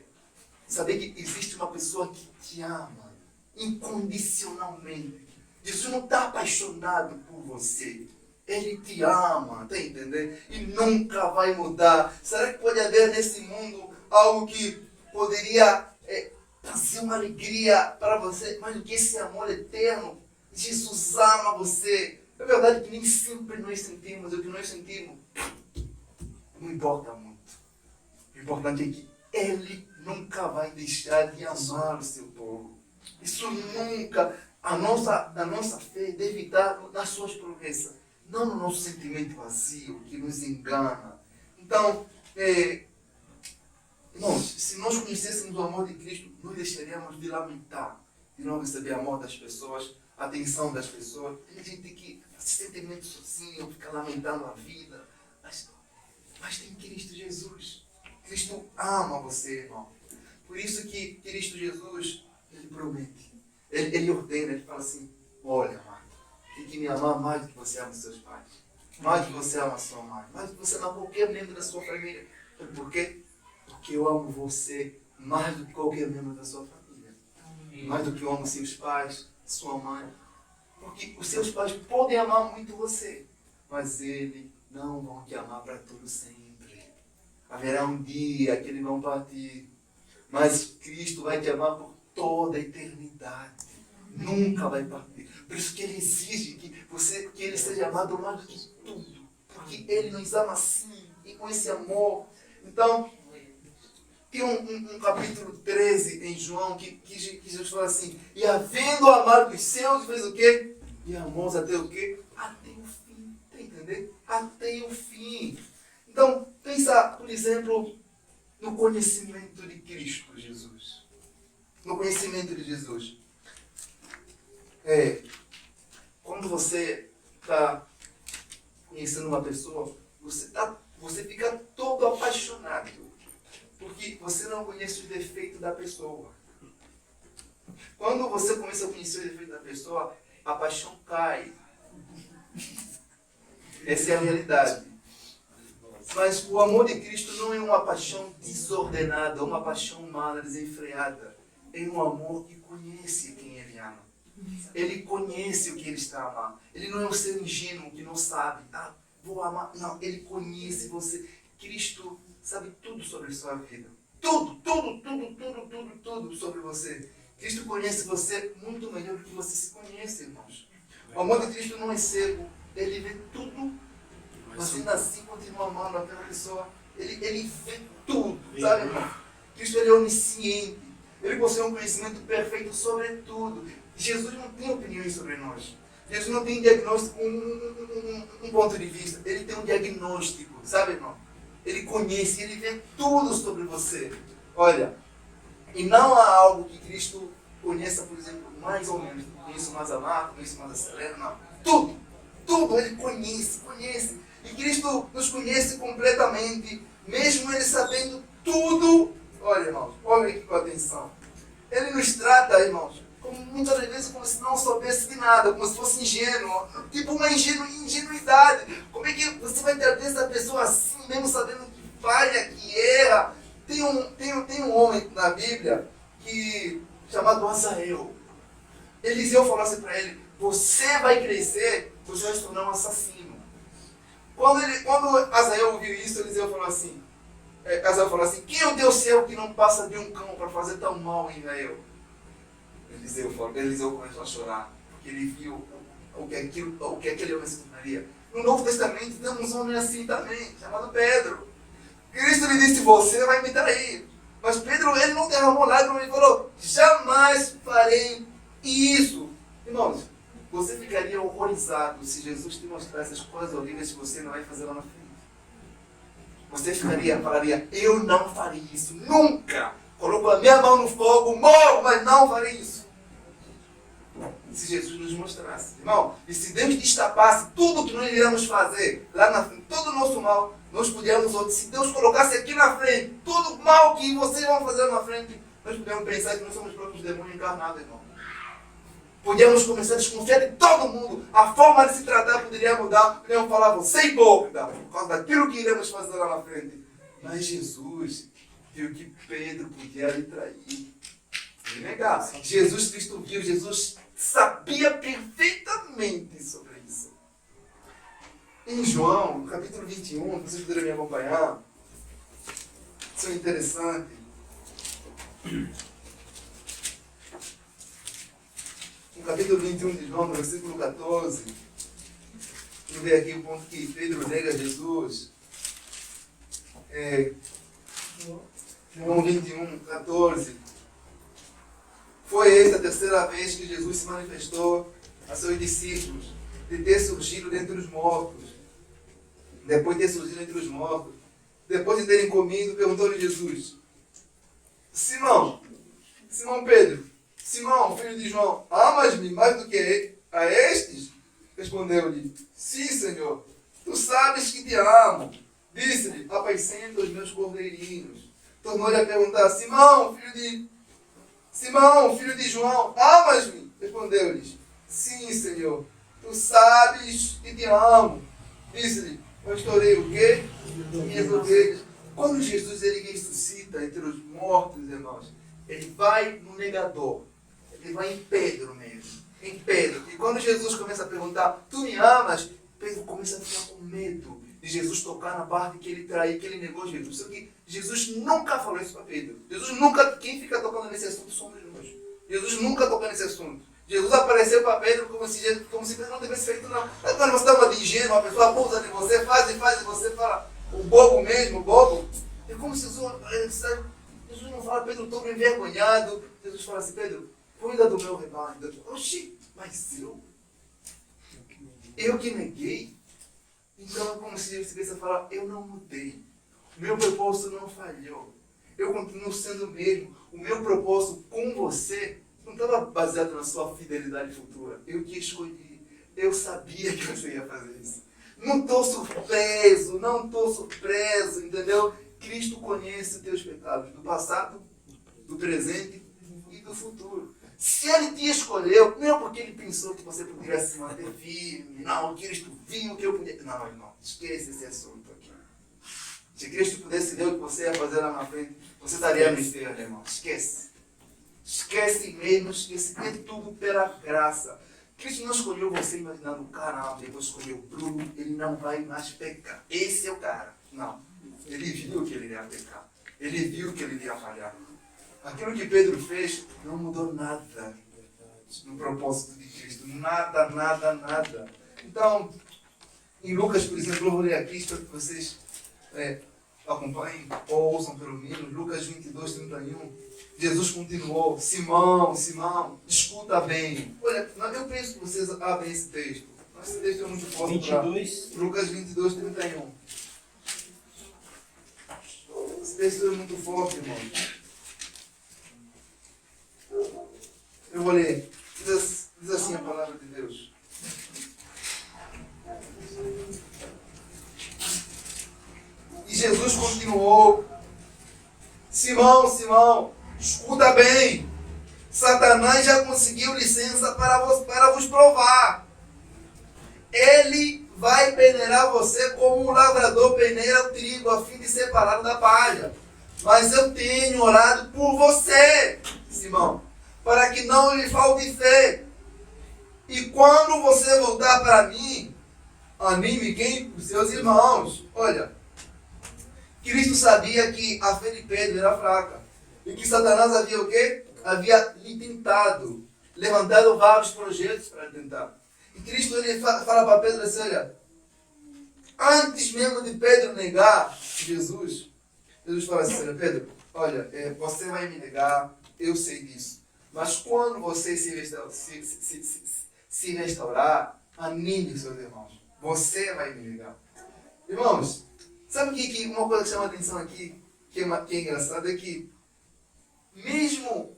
Saber que existe uma pessoa que te ama incondicionalmente. Jesus não está apaixonado por você. Ele te ama, tá entendendo? E nunca vai mudar. Será que pode haver nesse mundo algo que poderia trazer uma alegria para você, mais do que esse amor eterno? Jesus ama você. É verdade que nem sempre nós sentimos, o que nós sentimos não importa muito. O importante é que Ele nunca vai deixar de amar o seu povo. Isso nunca. A nossa fé deve estar nas suas promessas, não no nosso sentimento vazio que nos engana. Então, irmãos, se nós conhecêssemos o amor de Cristo, nós deixaríamos de lamentar, de não receber amor das pessoas, atenção das pessoas. Tem gente que se sente meio sozinho, fica lamentando a vida. Mas tem Cristo Jesus. Cristo ama você, irmão. Por isso que Cristo Jesus, Ele promete. Ele ordena, Ele fala assim, olha, amado, tem que me amar mais do que você ama os seus pais. Mais do que você ama a sua mãe. Mais do que você ama qualquer membro da sua família. Por quê? Porque eu amo você mais do que qualquer membro da sua família. Mais do que eu amo seus pais, sua mãe. Porque os seus pais podem amar muito você, mas eles não vão te amar para todo sempre. Haverá um dia que eles vão partir, mas Cristo vai te amar por toda a eternidade. Nunca vai partir. Por isso que Ele exige que Ele seja amado mais do que tudo. Porque Ele nos ama assim, e com esse amor. Então, tem um capítulo 13 em João que Jesus fala assim, e havendo amado os seus, fez o quê? E amou até o quê? Até o fim. Tá entendendo? Até o fim. Então, pensa, por exemplo, no conhecimento de Cristo Jesus. No conhecimento de Jesus. Quando você está conhecendo uma pessoa, você fica todo apaixonado. Porque você não conhece o defeito da pessoa. Quando você começa a conhecer o defeito da pessoa, a paixão cai. Essa é a realidade. Mas o amor de Cristo não é uma paixão desordenada, uma paixão humana, desenfreada. É um amor que conhece quem Ele ama. Ele conhece o que Ele está a amar. Ele não é um ser ingênuo que não sabe. Vou amar. Não, Ele conhece você. Cristo sabe tudo sobre a sua vida. Tudo sobre você. Cristo conhece você muito melhor do que você se conhece, irmãos. O amor de Cristo não é cego. Ele vê tudo. Mas ainda assim continua amando aquela pessoa. Ele vê tudo, sabe, irmão? Cristo, Ele é onisciente. Ele possui um conhecimento perfeito sobre tudo. Jesus não tem opiniões sobre nós. Jesus não tem diagnóstico, um ponto de vista. Ele tem um diagnóstico, sabe, irmão? Ele conhece, Ele vê tudo sobre você. Olha, e não há algo que Cristo conheça, por exemplo, mais ou menos. Conheço mais a Marco, conheço mais a Selena, não. Tudo Ele conhece. E Cristo nos conhece completamente, mesmo Ele sabendo tudo. Olha, irmãos, olha aqui com atenção. Ele nos trata, irmãos, como muitas vezes como se não soubesse de nada, como se fosse ingênuo, tipo uma ingenuidade. Como é que você vai tratar essa pessoa assim, mesmo sabendo que falha, que erra? Tem um homem na Bíblia chamado Azael. Eliseu falou assim para ele, você vai crescer, você vai se tornar um assassino. Quando Azael ouviu isso, Eliseu falou assim, quem é o Deus seu que não passa de um cão para fazer tão mal em Israel? Eliseu começou a chorar, porque ele viu o que aquele homem se tornaria. No Novo Testamento temos um homem assim também, chamado Pedro. Cristo lhe disse, você vai me trair. Mas Pedro, ele não derramou lágrimas, ele falou, jamais farei isso. Irmãos, você ficaria horrorizado se Jesus te mostrasse as coisas horríveis que você não vai fazer lá na frente. Você falaria, eu não farei isso, nunca. Coloco a minha mão no fogo, morro, mas não farei isso. Se Jesus nos mostrasse, irmão, e se Deus destapasse tudo que nós iremos fazer lá na frente, todo o nosso mal, nós podíamos, se Deus colocasse aqui na frente, todo o mal que vocês vão fazer na frente, nós podemos pensar que nós somos próprios demônios encarnados, irmão. Podíamos começar a desconfiar de todo mundo. A forma de se tratar poderia mudar. Podíamos falar, você é hipócrita, por causa daquilo que iremos fazer lá na frente. Mas Jesus viu que Pedro podia lhe trair. Sem negar. Jesus Cristo viu, Jesus sabia perfeitamente sobre isso. Em João, no capítulo 21, vocês poderiam me acompanhar. Isso é interessante. No capítulo 21 de João, no versículo 14, vamos ver aqui o ponto que Pedro nega Jesus. João 21, 14. Foi esta a terceira vez que Jesus se manifestou a seus discípulos, de ter surgido dentre os mortos. Depois de ter surgido entre os mortos, depois de terem comido, perguntou-lhe Jesus: Simão Pedro, Simão, filho de João, amas-me mais do que a estes? Respondeu-lhe: Sim, Senhor, tu sabes que te amo. Disse-lhe: Apacenta os meus cordeirinhos. Tornou-lhe a perguntar: Simão, filho de João, amas-me? Respondeu-lhes: Sim, Senhor, tu sabes que te amo. Disse-lhe: Pastorei o quê? Minhas ovelhas. Quando Jesus ele ressuscita entre os mortos, irmãos, ele vai no negador. Ele vai em Pedro mesmo. Em Pedro. E quando Jesus começa a perguntar: Tu me amas? Pedro começa a ficar com medo de Jesus tocar na parte que ele traiu, que ele negou Jesus. Só que Jesus nunca falou isso para Pedro. Jesus nunca, quem fica tocando nesse assunto somos nós. Jesus nunca tocou nesse assunto. Jesus apareceu para Pedro como se Pedro não tivesse feito nada. Quando você está uma ingênua, uma pessoa abusa de você, faz e você fala, o bobo mesmo, o bobo. É como se Jesus não fala, Pedro, estou envergonhado. Jesus fala assim: Pedro, cuida do meu rebanho. Oxi, mas eu que neguei. Então é como se Jesus tivesse a falar: eu não mudei. O meu propósito não falhou. Eu continuo sendo o mesmo. O meu propósito com você não estava baseado na sua fidelidade futura. Eu que escolhi. Eu sabia que você ia fazer isso. Não estou surpreso, entendeu? Cristo conhece os teus pecados, do passado, do presente e do futuro. Se ele te escolheu, não é porque ele pensou que você poderia se manter firme. Não, Cristo viu que eu podia. Não, irmão, esquece esse assunto aqui. Se Cristo pudesse ver o que você ia fazer lá na frente, você estaria no inferno, irmão. Esquece. Esquece mesmo, esquece. É tudo pela graça. Cristo não escolheu você imaginando, caramba, depois escolheu o Bruno, ele não vai mais pecar. Esse é o cara. Não. Ele viu que ele iria pecar. Ele viu que ele iria falhar. Aquilo que Pedro fez não mudou nada no propósito de Cristo. Nada. Então, em Lucas, por exemplo, eu vou ler aqui para que vocês acompanhem ou ouçam pelo menos. Lucas 22, 31. Jesus continuou: Simão, escuta bem. Olha, eu penso que vocês abrem esse texto. Esse texto é muito forte. 22. Lucas 22, 31. Esse texto é muito forte, irmão. Eu vou ler. Diz assim a palavra de Deus. E Jesus continuou: Simão, escuta bem. Satanás já conseguiu licença para vos provar. Ele vai peneirar você como um lavrador peneira o trigo a fim de separá-lo da palha. Mas eu tenho orado por você, Simão, para que não lhe falte fé. E quando você voltar para mim, anime quem? Os seus irmãos. Olha, Cristo sabia que a fé de Pedro era fraca. E que Satanás havia o quê? Havia lhe tentado, levantado vários projetos para tentar. E Cristo ele fala para Pedro assim: olha, antes mesmo de Pedro negar Jesus fala assim: olha, Pedro, olha, você vai me negar, eu sei disso. Mas quando você se restaurar, anime seus irmãos. Você vai me negar. Irmãos, sabe que uma coisa que chama a atenção aqui, que é engraçado, é que mesmo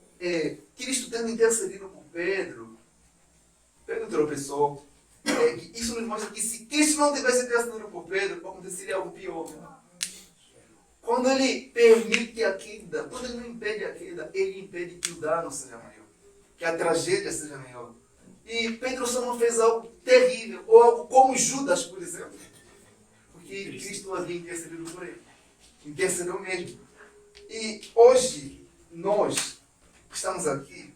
Cristo tendo intercedido por Pedro tropeçou. Isso nos mostra que se Cristo não tivesse intercedido por Pedro, aconteceria algo pior. Quando ele permite a queda, quando ele não impede a queda, ele impede que o dano seja maior, que a tragédia seja maior. E Pedro só não fez algo terrível, ou algo como Judas, por exemplo. Porque Cristo havia intercedido por ele. Intercedeu mesmo. E hoje, nós estamos aqui,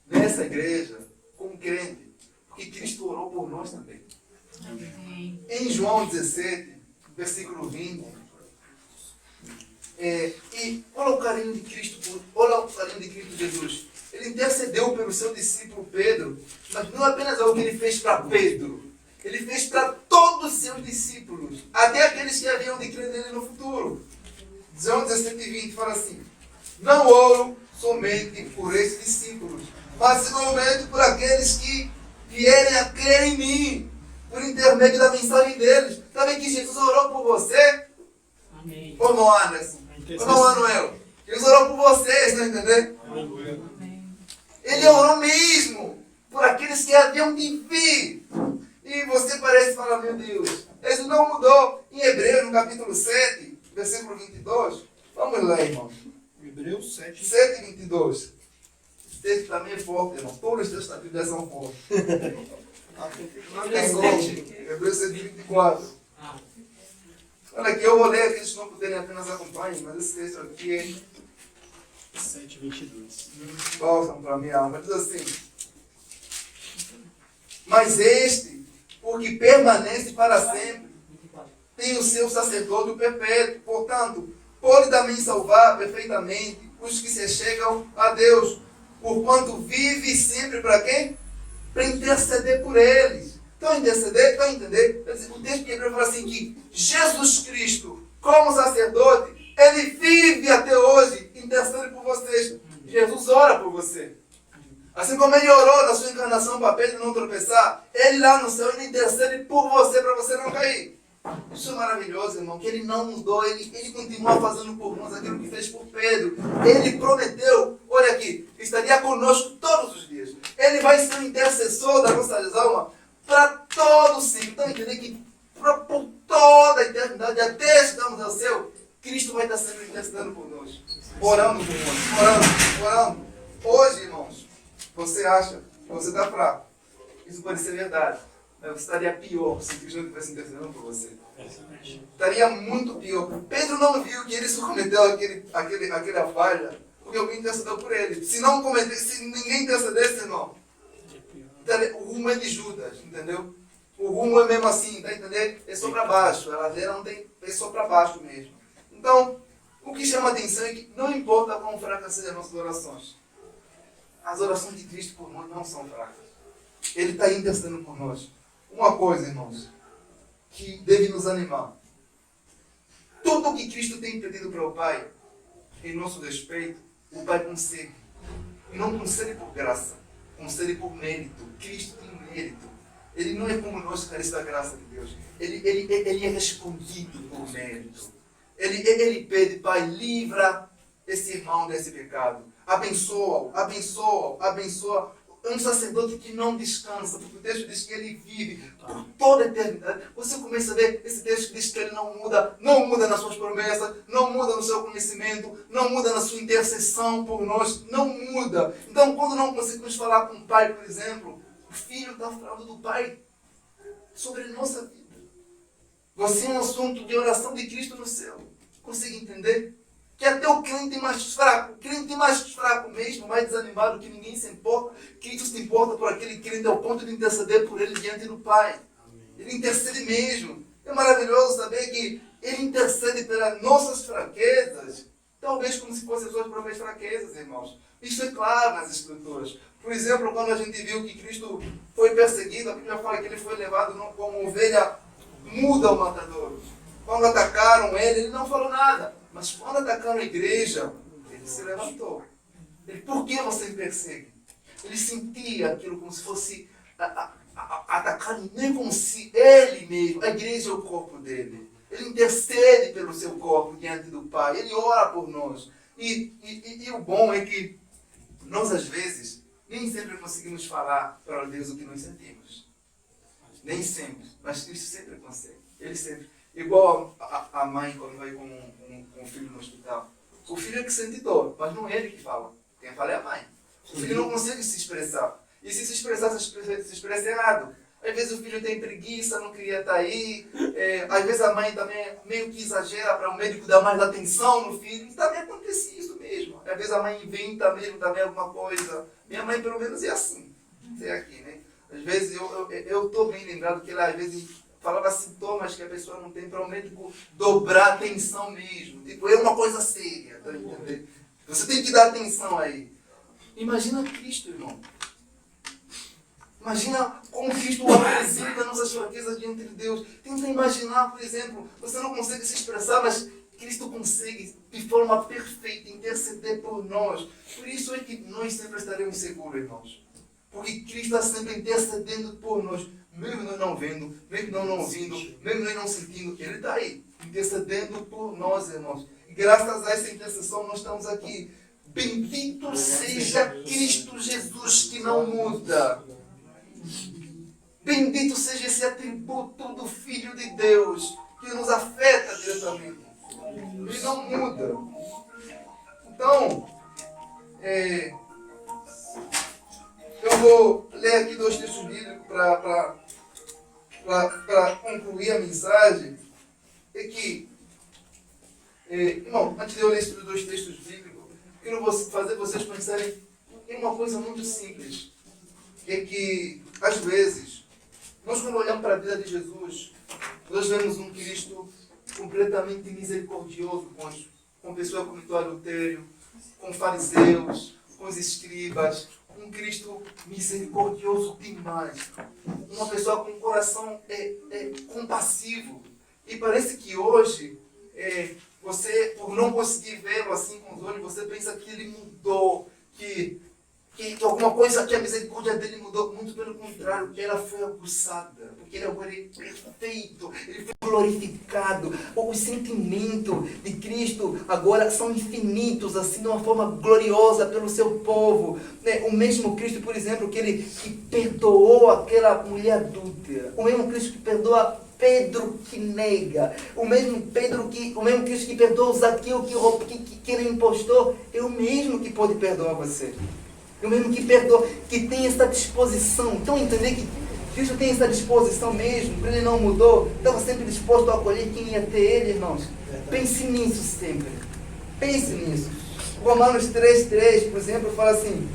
nessa igreja, como crente, porque Cristo orou por nós também. Amém. Em João 17, versículo 20, e olha o carinho de Cristo, olha o carinho de Cristo Jesus. Ele intercedeu pelo seu discípulo Pedro, mas não apenas algo que ele fez para Pedro, ele fez para todos os seus discípulos, até aqueles que haviam de crer nele no futuro. João 17 e 20 fala assim: não oro somente por esses discípulos, mas igualmente por aqueles que vierem a crer em mim, por intermédio da mensagem deles. Sabe que Jesus orou por você? Amém. Ô irmão Anderson, ô irmão Manuel, Jesus orou por vocês, não entendeu? Amém. Ele orou mesmo por aqueles que haviam de vir. E você parece falar, meu Deus, isso não mudou. Em Hebreus, no capítulo 7, versículo 22, vamos lá, irmão. Hebreus 7. 7 e 22. Esse texto também é forte, irmão. Todos os textos da Bíblia são fortes. Não tem como. Hebreus 7 e 24. Olha aqui, eu vou ler, aqueles que não puderem apenas acompanhem, mas esse texto aqui é 7, 22. bálsamo para a minha alma. Diz assim: mas este, porque permanece para sempre, tem o seu sacerdote perpétuo. Portanto, pode também salvar perfeitamente os que se chegam a Deus, porquanto vive sempre para quem? Para interceder por eles. Estão a interceder? Estão a entender? O texto de Hebreus fala assim que Jesus Cristo, como sacerdote, ele vive até hoje, intercede por vocês. Jesus ora por você. Assim como ele orou na sua encarnação para Pedro não tropeçar, ele lá no céu, ele intercede por você, para você não cair. Isso é maravilhoso, irmão, que ele não mudou, ele continua fazendo por nós aquilo que fez por Pedro. Ele prometeu, olha aqui, estaria conosco todos os dias. Ele vai ser o intercessor da nossa alma para todos sempre. Então, entender que por toda a eternidade, até chegarmos ao céu, Cristo vai estar sempre intercedendo por nós. Orando por nós, orando. Hoje, irmãos, você acha que você está fraco. Isso pode ser verdade. Mas você estaria pior se Cristo não estivesse intercedendo por você. Estaria muito pior. Pedro não viu que ele só cometeu aquela falha porque alguém intercedeu por ele. Se ninguém intercedesse, irmão, o rumo é de Judas, entendeu? O rumo é mesmo assim, tá entendendo? É só para baixo. A ladeira não tem, é só para baixo mesmo. Então, o que chama atenção é que não importa quão fracas sejam as nossas orações. As orações de Cristo por nós não são fracas. Ele está intercedendo por nós. Uma coisa, irmãos, que deve nos animar. Tudo o que Cristo tem pedido para o Pai, em nosso respeito, o Pai concede. E não concede por graça, concede por mérito. Cristo tem mérito. Ele não é como nós que carece da graça de Deus. Ele é respondido por mérito. Ele pede, Pai, livra esse irmão desse pecado. Abençoa-o, abençoa-o, abençoa. É um sacerdote que não descansa, porque o texto diz que ele vive por toda a eternidade. Você começa a ver esse texto que diz que ele não muda nas suas promessas, não muda no seu conhecimento, não muda na sua intercessão por nós, não muda. Então, quando não conseguimos falar com o Pai, por exemplo, o Filho está falando do Pai sobre a nossa vida. Você é um assunto de oração de Cristo no céu. Consegue entender? Que até o crente mais fraco mesmo, mais desanimado, que ninguém se importa, Cristo se importa por aquele crente ao ponto de interceder por ele diante do Pai. Ele intercede mesmo. É maravilhoso saber que ele intercede pelas nossas fraquezas, talvez como se fossem as suas próprias fraquezas, irmãos. Isso é claro nas Escrituras. Por exemplo, quando a gente viu que Cristo foi perseguido, a Bíblia fala que ele foi levado como ovelha muda ao matador. Quando atacaram ele não falou nada. Mas quando atacaram a igreja, ele se levantou. Por que você me persegue? Ele sentia aquilo como se fosse atacar nem como se ele mesmo, a igreja é o corpo dele. Ele intercede pelo seu corpo diante do Pai. Ele ora por nós. E o bom é que nós, às vezes, nem sempre conseguimos falar para Deus o que nós sentimos. Nem sempre. Mas Cristo sempre consegue. Ele sempre. Igual a mãe quando vai com um filho no hospital. O filho é que sente dor, mas não é ele que fala. Quem fala é a mãe. O filho não consegue se expressar. E se expressar, se expressa errado. Às vezes o filho tem preguiça, não queria estar aí. Às vezes a mãe também meio que exagera para o médico dar mais atenção no filho. E também acontece isso mesmo. Às vezes a mãe inventa mesmo também alguma coisa. Minha mãe pelo menos é assim. É aqui, né? Às vezes eu estou bem lembrado que ela às vezes falava sintomas que a pessoa não tem para o médico dobrar a atenção mesmo. Tipo, é uma coisa séria, tá entendendo? Você tem que dar atenção aí. Imagina Cristo, irmão. Imagina como Cristo apresenta nossas fraquezas diante de Deus. Tenta imaginar, por exemplo, você não consegue se expressar, mas Cristo consegue, de forma perfeita, interceder por nós. Por isso é que nós sempre estaremos seguros, irmãos. Porque Cristo está sempre intercedendo por nós. Mesmo nós não vendo, mesmo nós não ouvindo, mesmo nós não sentindo, Ele está aí, intercedendo por nós, irmãos. E graças a essa intercessão nós estamos aqui. Bendito seja Cristo Jesus que não muda. Bendito seja esse atributo do Filho de Deus que nos afeta diretamente. Ele não muda. Então, eu vou ler aqui 2 textos bíblicos para concluir a mensagem. É que, irmão, antes de eu ler esses 2 textos bíblicos, eu quero fazer vocês pensarem em uma coisa muito simples. É que, às vezes, nós quando olhamos para a vida de Jesus, nós vemos um Cristo completamente misericordioso com pessoas que cometeram adultério, com fariseus, com os escribas. Um Cristo misericordioso demais. Uma pessoa com um coração compassivo. E parece que hoje, você, por não conseguir vê-lo assim com os olhos, você pensa que ele mudou, que alguma coisa, que a misericórdia dele mudou. Muito pelo contrário, ela foi aguçada, porque ele agora é perfeito, ele foi glorificado. Os sentimentos de Cristo agora são infinitos, assim, de uma forma gloriosa pelo seu povo. O mesmo Cristo, por exemplo, que perdoou aquela mulher adúltera, o mesmo Cristo que perdoa Pedro que nega, o mesmo Cristo que perdoa o Zaqueu que ele impostou, é o mesmo que pode perdoar você. É o mesmo que perdoa, que tem essa disposição. Então entender que Cristo tem essa disposição mesmo, ele não mudou, estava sempre disposto a acolher quem ia ter ele, irmãos. Pense nisso sempre. Pense nisso. Romanos 3,3, por exemplo, fala assim: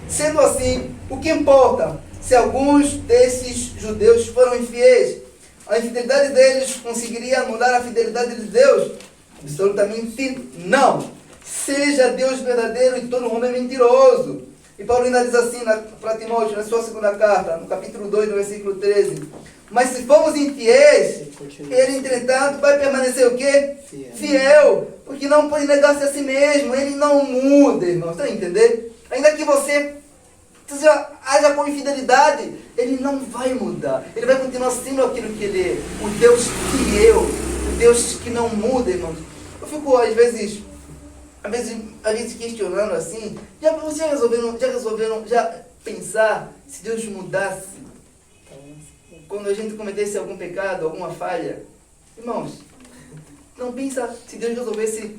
sendo assim, o que importa se alguns desses judeus foram infiéis? A infidelidade deles conseguiria anular a fidelidade de Deus? Absolutamente não. Seja Deus verdadeiro e todo homem mentiroso. E Paulo ainda diz assim para Timóteo, na sua segunda carta, no capítulo 2, no versículo 13. Mas se formos infiéis, ele, entretanto, vai permanecer o quê? Fiel. Porque não pode negar-se a si mesmo. Ele não muda, irmão. Está a entender? Ainda que você haja com infidelidade, ele não vai mudar. Ele vai continuar sendo aquilo que ele é. O Deus fiel. O Deus que não muda, irmãos. Eu fico, às vezes questionando assim, já pensar se Deus mudasse quando a gente cometesse algum pecado, alguma falha? Irmãos, não pensa se Deus resolvesse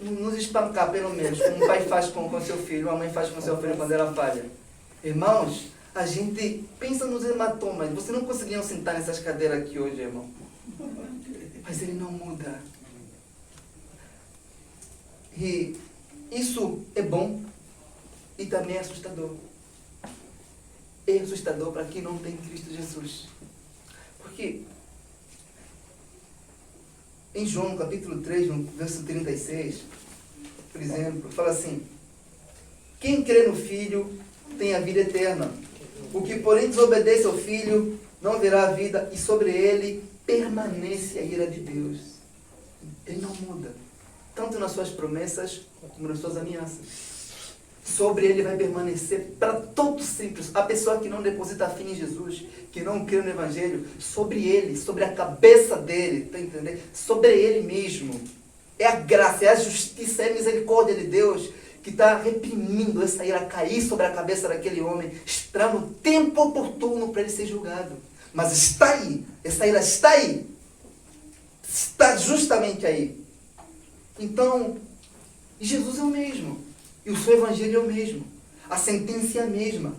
nos espancar pelo menos, como um pai faz com seu filho, uma mãe faz com seu filho quando ela falha. Irmãos, a gente pensa nos hematomas. Vocês não conseguiam sentar nessas cadeiras aqui hoje, irmão, mas ele não muda. E isso é bom e também é assustador. É assustador para quem não tem Cristo Jesus. Porque em João capítulo 3, no verso 36, por exemplo, fala assim: quem crê no Filho tem a vida eterna. O que porém desobedece ao Filho não verá a vida, e sobre ele permanece a ira de Deus. Ele não muda, tanto nas suas promessas como nas suas ameaças. Sobre ele vai permanecer para todo sempre. A pessoa que não deposita fé em Jesus, que não crê no Evangelho, sobre ele, sobre a cabeça dele, tá entendendo? Sobre ele mesmo. É a graça, é a justiça, é a misericórdia de Deus que está reprimindo essa ira cair sobre a cabeça daquele homem, esperando o tempo oportuno para ele ser julgado. Mas está aí, essa ira está aí. Está justamente aí. Então, Jesus é o mesmo. E o seu Evangelho é o mesmo. A sentença é a mesma.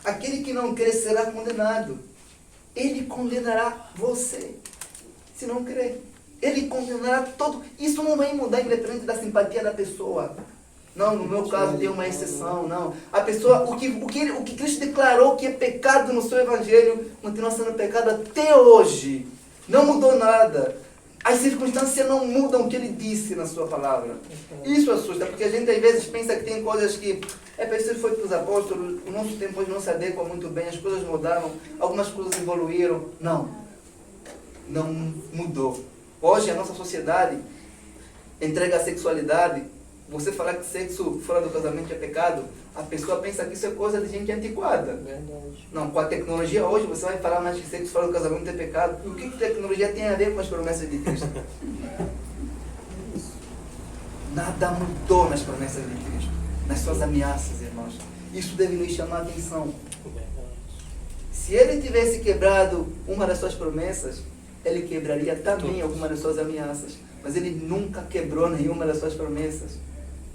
Aquele que não crê será condenado. Ele condenará você, se não crer. Ele condenará todo. Isso não vai mudar independente da simpatia da pessoa. Não, no meu caso tem uma exceção, não. A pessoa, o que Cristo declarou que é pecado no seu evangelho, continua sendo pecado até hoje. Não mudou nada. As circunstâncias não mudam o que ele disse na sua palavra. Isso assusta, porque a gente às vezes pensa que tem coisas que... isso foi para os apóstolos, o nosso tempo hoje não se adequa muito bem, as coisas mudaram, algumas coisas evoluíram. Não. Não mudou. Hoje a nossa sociedade entrega a sexualidade. Você falar que sexo fora do casamento é pecado, a pessoa pensa que isso é coisa de gente antiquada. Verdade. Não, com a tecnologia hoje você vai falar mais que sexo fora do casamento é pecado. E o que tecnologia tem a ver com as promessas de Cristo? Nada mudou nas promessas de Cristo, nas suas ameaças, irmãos. Isso deve nos chamar a atenção. Se ele tivesse quebrado uma das suas promessas, ele quebraria também alguma das suas ameaças. Mas ele nunca quebrou nenhuma das suas promessas.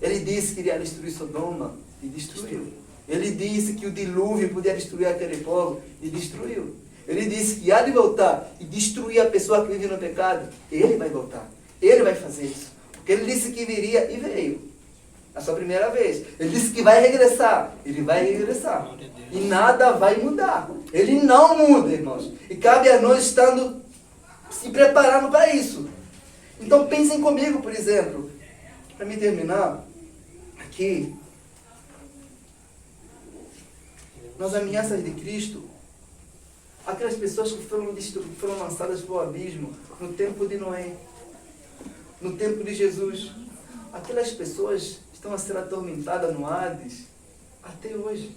Ele disse que iria destruir Sodoma e destruiu. Ele disse que o dilúvio podia destruir aquele povo e destruiu. Ele disse que há de voltar e destruir a pessoa que vive no pecado. Ele vai voltar. Ele vai fazer isso. Porque ele disse que viria e veio. A sua primeira vez. Ele disse que vai regressar. Ele vai regressar. E nada vai mudar. Ele não muda, irmãos. E cabe a nós estando se preparando para isso. Então pensem comigo, por exemplo. Para me terminar, aqui, nas ameaças de Cristo, aquelas pessoas que foram lançadas para o abismo no tempo de Noé, no tempo de Jesus, aquelas pessoas estão a ser atormentadas no Hades até hoje.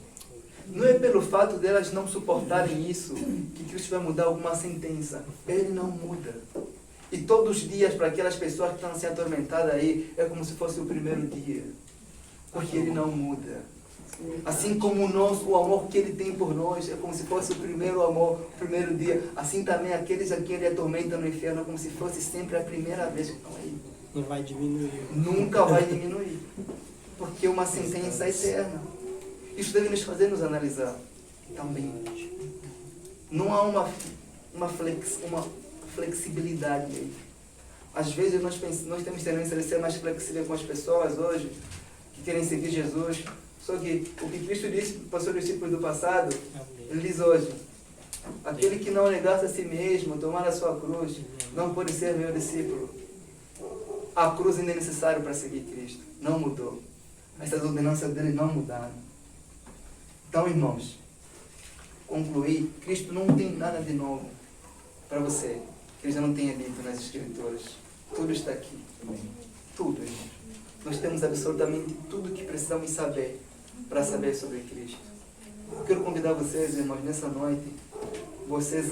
Não é pelo fato delas não suportarem isso que Cristo vai mudar alguma sentença. Ele não muda. E todos os dias para aquelas pessoas que estão sendo atormentadas aí é como se fosse o primeiro dia. Porque Ele não muda. Assim como o amor que Ele tem por nós é como se fosse o primeiro amor, o primeiro dia. Assim também aqueles a quem Ele atormenta no inferno é como se fosse sempre a primeira vez que estão aí. Não vai diminuir. Nunca vai diminuir. Porque é uma sentença eterna. Isso deve nos fazer nos analisar também. Não há uma flexibilidade aí. Às vezes nós temos tendência de ser mais flexível com as pessoas hoje, que querem seguir Jesus. Só que o que Cristo disse para os seus discípulos do passado, Ele diz hoje: aquele que não negasse a si mesmo, tomar a sua cruz, não pode ser meu discípulo. A cruz ainda é necessária para seguir Cristo. Não mudou. Essas ordenanças dele não mudaram. Então, irmãos, concluir, Cristo não tem nada de novo para você, que Ele já não tenha dito nas Escrituras. Tudo está aqui. Tudo, irmãos. Nós temos absolutamente tudo o que precisamos saber para saber sobre Cristo. Eu quero convidar vocês, irmãos, nessa noite, vocês a